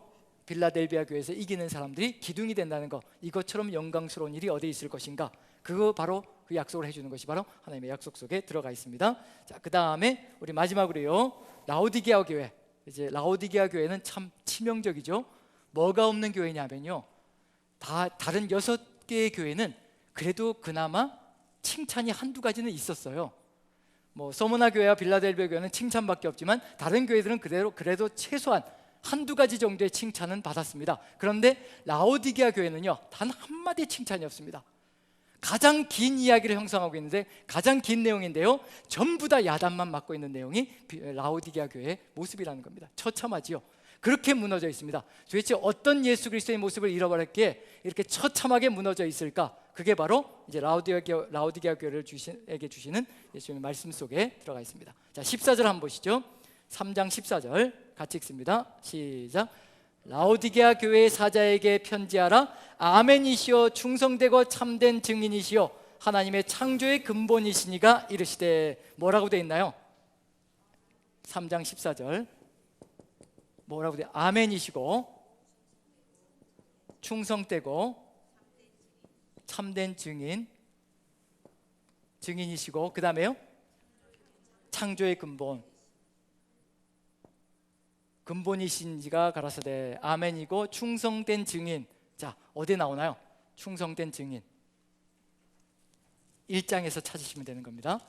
빌라델비아 교회에서 이기는 사람들이 기둥이 된다는 것, 이것처럼 영광스러운 일이 어디에 있을 것인가, 그거 바로 그 약속을 해주는 것이 바로 하나님의 약속 속에 들어가 있습니다. 자, 그 다음에 우리 마지막으로요, 라오디게아 교회. 이제 라오디게아 교회는 참 치명적이죠. 뭐가 없는 교회냐면요, 다른 6개의 교회는 그래도 그나마 칭찬이 한두 가지는 있었어요. 뭐 서머나 교회와 빌라델비아 교회는 칭찬밖에 없지만 다른 교회들은 그래도 최소한 한두 가지 정도의 칭찬은 받았습니다. 그런데 라오디게아 교회는요, 단 한마디 칭찬이 없습니다. 가장 긴 이야기를 형성하고 있는데, 가장 긴 내용인데요, 전부 다 야단만 맞고 있는 내용이 라오디게아 교회의 모습이라는 겁니다. 처참하지요. 그렇게 무너져 있습니다. 도대체 어떤 예수 그리스도의 모습을 잃어버렸기에 이렇게 처참하게 무너져 있을까? 그게 바로 이제 라오디게아 교회를 에게 주시는 예수님의 말씀 속에 들어가 있습니다. 자, 14절 한번 보시죠. 3장 14절 같이 읽습니다. 시작. 라오디게아 교회의 사자에게 편지하라. 아멘이시오 충성되고 참된 증인이시오 하나님의 창조의 근본이시니가 이르시되. 뭐라고 되어 있나요? 3장 14절 뭐라고 되어? 아멘이시고 충성되고 참된 증인이시고, 그 다음에요, 창조의 근본이신지가 가라사대. 아멘이고 충성된 증인. 자, 어디에 나오나요? 충성된 증인 1장에서 찾으시면 되는 겁니다.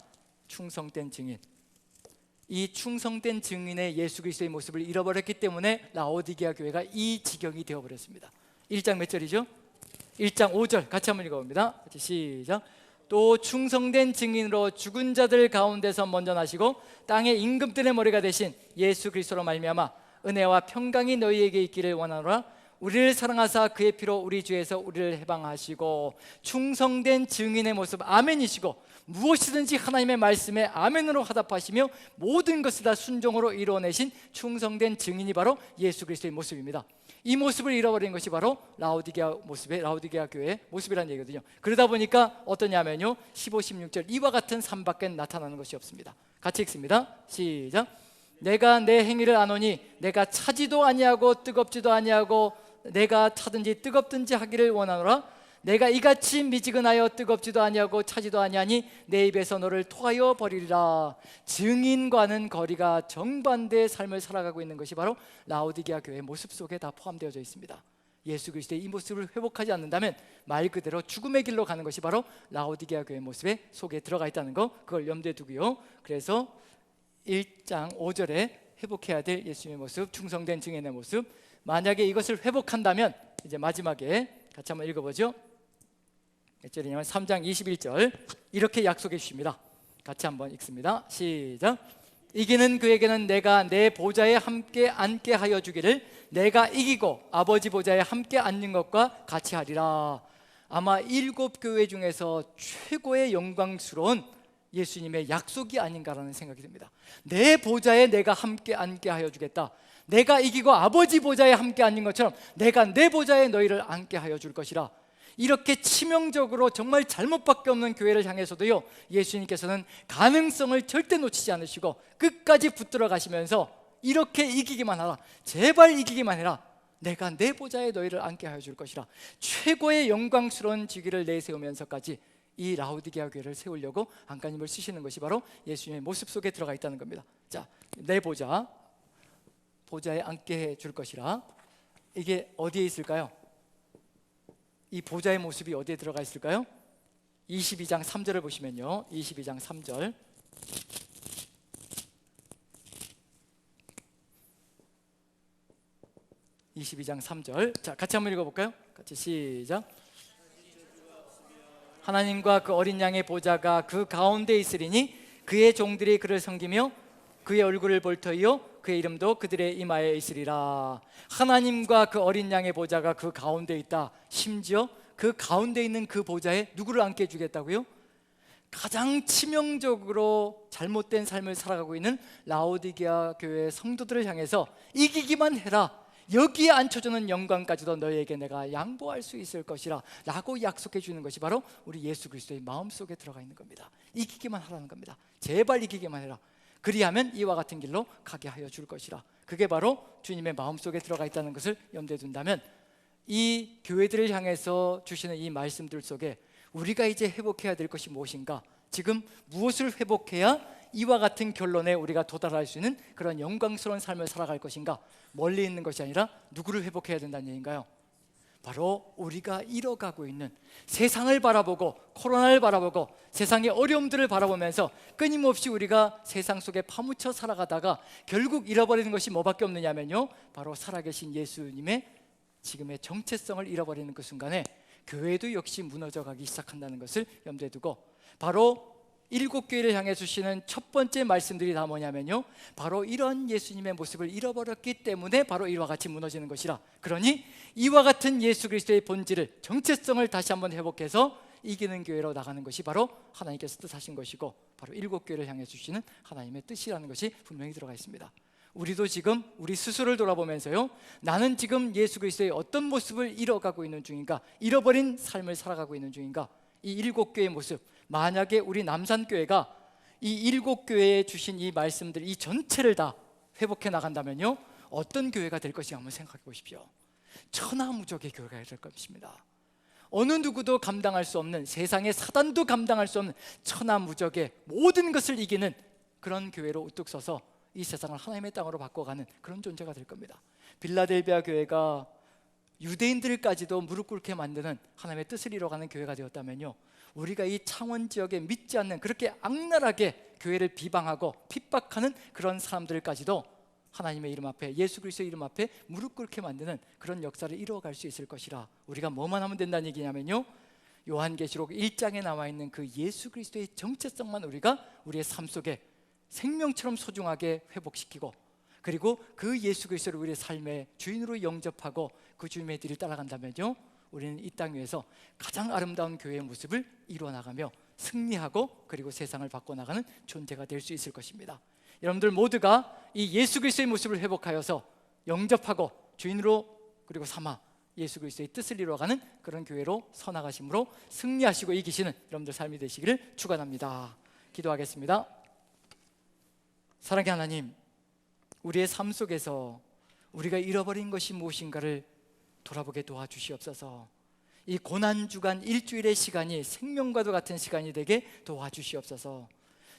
충성된 증인. 이 충성된 증인의 예수 그리스도의 모습을 잃어버렸기 때문에 라오디게아 교회가 이 지경이 되어버렸습니다. 1장 몇 절이죠? 1장 5절 같이 한번 읽어봅니다. 같이 시작. 또 충성된 증인으로 죽은 자들 가운데서 먼저 나시고 땅의 임금들의 머리가 되신 예수 그리스도로 말미암아 은혜와 평강이 너희에게 있기를 원하노라. 우리를 사랑하사 그의 피로 우리 죄에서 우리를 해방하시고. 충성된 증인의 모습 아멘이시고, 무엇이든지 하나님의 말씀에 아멘으로 화답하시며 모든 것을 다 순종으로 이루어내신 충성된 증인이 바로 예수 그리스도의 모습입니다. 이 모습을 잃어버린 것이 바로 라오디게아 교회의 모습이라는 얘기거든요. 그러다 보니까 어떠냐면요, 15, 16절 이와 같은 삶밖에 나타나는 것이 없습니다. 같이 읽습니다. 시작. 내가 내 행위를 아노니 내가 차지도 아니하고 뜨겁지도 아니하고 내가 차든지 뜨겁든지 하기를 원하노라. 내가 이같이 미지근하여 뜨겁지도 아니하고 차지도 아니하니 내 입에서 너를 토하여 버리리라. 증인과는 거리가 정반대의 삶을 살아가고 있는 것이 바로 라오디게아 교회의 모습 속에 다 포함되어져 있습니다. 예수 그리스도의 이 모습을 회복하지 않는다면 말 그대로 죽음의 길로 가는 것이 바로 라오디게아 교회의 모습에 속에 들어가 있다는 거, 그걸 염두에 두고요. 그래서 1장 5절에 회복해야 될 예수님의 모습, 충성된 증인의 모습, 만약에 이것을 회복한다면 이제 마지막에 같이 한번 읽어보죠. 몇 절이냐면 3장 21절 이렇게 약속해 주십니다. 같이 한번 읽습니다. 시작. 이기는 그에게는 내가 내 보좌에 함께 앉게 하여 주기를 내가 이기고 아버지 보좌에 함께 앉는 것과 같이 하리라. 아마 7교회 중에서 최고의 영광스러운 예수님의 약속이 아닌가라는 생각이 듭니다. 내 보좌에 내가 함께 앉게 하여 주겠다. 내가 이기고 아버지 보좌에 함께 앉는 것처럼 내가 내 보좌에 너희를 앉게 하여 줄 것이라. 이렇게 치명적으로 정말 잘못밖에 없는 교회를 향해서도요, 예수님께서는 가능성을 절대 놓치지 않으시고 끝까지 붙들어 가시면서 이렇게 이기기만 하라, 제발 이기기만 해라, 내가 내 보좌에 너희를 앉게 하여 줄 것이라. 최고의 영광스러운 직위를 내세우면서까지 이 라오디게아 교회를 세우려고 안가님을 쓰시는 것이 바로 예수님의 모습 속에 들어가 있다는 겁니다. 자, 내 보좌에 앉게 해 줄 것이라. 이게 어디에 있을까요? 이 보좌의 모습이 어디에 들어가 있을까요? 22장 3절을 보시면요, 22장 3절 22장 3절. 자, 같이 한번 읽어볼까요? 같이 시작. 하나님과 그 어린 양의 보좌가 그 가운데 있으리니 그의 종들이 그를 섬기며 그의 얼굴을 볼 터이요 그의 이름도 그들의 이마에 있으리라. 하나님과 그 어린 양의 보좌가 그 가운데 있다. 심지어 그 가운데 있는 그 보좌에 누구를 앉게 해주겠다고요? 가장 치명적으로 잘못된 삶을 살아가고 있는 라오디게아 교회 성도들을 향해서 이기기만 해라, 여기에 앉혀주는 영광까지도 너희에게 내가 양보할 수 있을 것이라 라고 약속해 주는 것이 바로 우리 예수 그리스도의 마음속에 들어가 있는 겁니다. 이기기만 하라는 겁니다. 제발 이기기만 해라. 그리하면 이와 같은 길로 가게 하여 줄 것이라. 그게 바로 주님의 마음속에 들어가 있다는 것을 염두에 둔다면 이 교회들을 향해서 주시는 이 말씀들 속에 우리가 이제 회복해야 될 것이 무엇인가, 지금 무엇을 회복해야 이와 같은 결론에 우리가 도달할 수 있는 그런 영광스러운 삶을 살아갈 것인가, 멀리 있는 것이 아니라 누구를 회복해야 된다는 얘기인가요? 바로 우리가 잃어가고 있는 세상을 바라보고 코로나를 바라보고 세상의 어려움들을 바라보면서 끊임없이 우리가 세상 속에 파묻혀 살아가다가 결국 잃어버리는 것이 뭐밖에 없느냐면요, 바로 살아계신 예수님의 지금의 정체성을 잃어버리는 그 순간에 교회도 역시 무너져가기 시작한다는 것을 염두에 두고, 바로 7교회를 향해 주시는 첫 번째 말씀들이 다 뭐냐면요, 바로 이런 예수님의 모습을 잃어버렸기 때문에 바로 이와 같이 무너지는 것이라. 그러니 이와 같은 예수 그리스도의 본질을, 정체성을 다시 한번 회복해서 이기는 교회로 나가는 것이 바로 하나님께서 뜻하신 것이고, 바로 7교회를 향해 주시는 하나님의 뜻이라는 것이 분명히 들어가 있습니다. 우리도 지금 우리 스스로를 돌아보면서요, 나는 지금 예수 그리스도의 어떤 모습을 잃어가고 있는 중인가, 잃어버린 삶을 살아가고 있는 중인가. 이 7교회의 모습, 만약에 우리 남산교회가 이 7교회에 주신 이 말씀들 이 전체를 다 회복해 나간다면요, 어떤 교회가 될 것인가 한번 생각해 보십시오. 천하무적의 교회가 될 것입니다. 어느 누구도 감당할 수 없는, 세상의 사단도 감당할 수 없는 천하무적의 모든 것을 이기는 그런 교회로 우뚝 서서 이 세상을 하나님의 땅으로 바꿔가는 그런 존재가 될 겁니다. 빌라델비아 교회가 유대인들까지도 무릎 꿇게 만드는 하나님의 뜻을 이뤄가는 교회가 되었다면요, 우리가 이 창원 지역에 믿지 않는, 그렇게 악랄하게 교회를 비방하고 핍박하는 그런 사람들까지도 하나님의 이름 앞에, 예수 그리스도의 이름 앞에 무릎 꿇게 만드는 그런 역사를 이루어갈 수 있을 것이라. 우리가 뭐만 하면 된다는 얘기냐면요, 요한계시록 1장에 나와 있는 그 예수 그리스도의 정체성만 우리가 우리의 삶 속에 생명처럼 소중하게 회복시키고, 그리고 그 예수 그리스도를 우리의 삶의 주인으로 영접하고 그 주님의 뒤를 따라간다면요, 우리는 이 땅 위에서 가장 아름다운 교회의 모습을 이루어나가며 승리하고 그리고 세상을 바꿔나가는 존재가 될 수 있을 것입니다. 여러분들 모두가 이 예수 그리스도의 모습을 회복하여서 영접하고 주인으로 그리고 삼아 예수 그리스도의 뜻을 이루어가는 그런 교회로 서나가심으로 승리하시고 이기시는 여러분들 삶이 되시기를 축원합니다. 기도하겠습니다. 사랑의 하나님, 우리의 삶 속에서 우리가 잃어버린 것이 무엇인가를 돌아보게 도와주시옵소서. 이 고난주간 일주일의 시간이 생명과도 같은 시간이 되게 도와주시옵소서.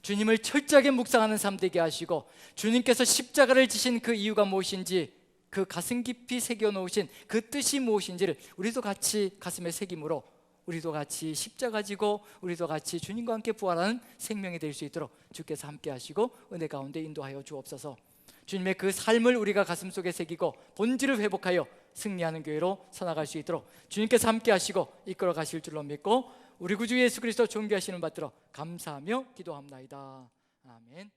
주님을 철저하게 묵상하는 삶 되게 하시고, 주님께서 십자가를 지신 그 이유가 무엇인지, 그 가슴 깊이 새겨놓으신 그 뜻이 무엇인지를 우리도 같이 가슴에 새김으로 우리도 같이 십자가 지고 우리도 같이 주님과 함께 부활하는 생명이 될 수 있도록 주께서 함께 하시고 은혜 가운데 인도하여 주옵소서. 주님의 그 삶을 우리가 가슴속에 새기고 본질을 회복하여 승리하는 교회로 서나갈 수 있도록 주님께서 함께 하시고 이끌어 가실 줄로 믿고 우리 구주 예수 그리스도 존귀하시는 받들어 감사하며 기도합나이다. 아멘.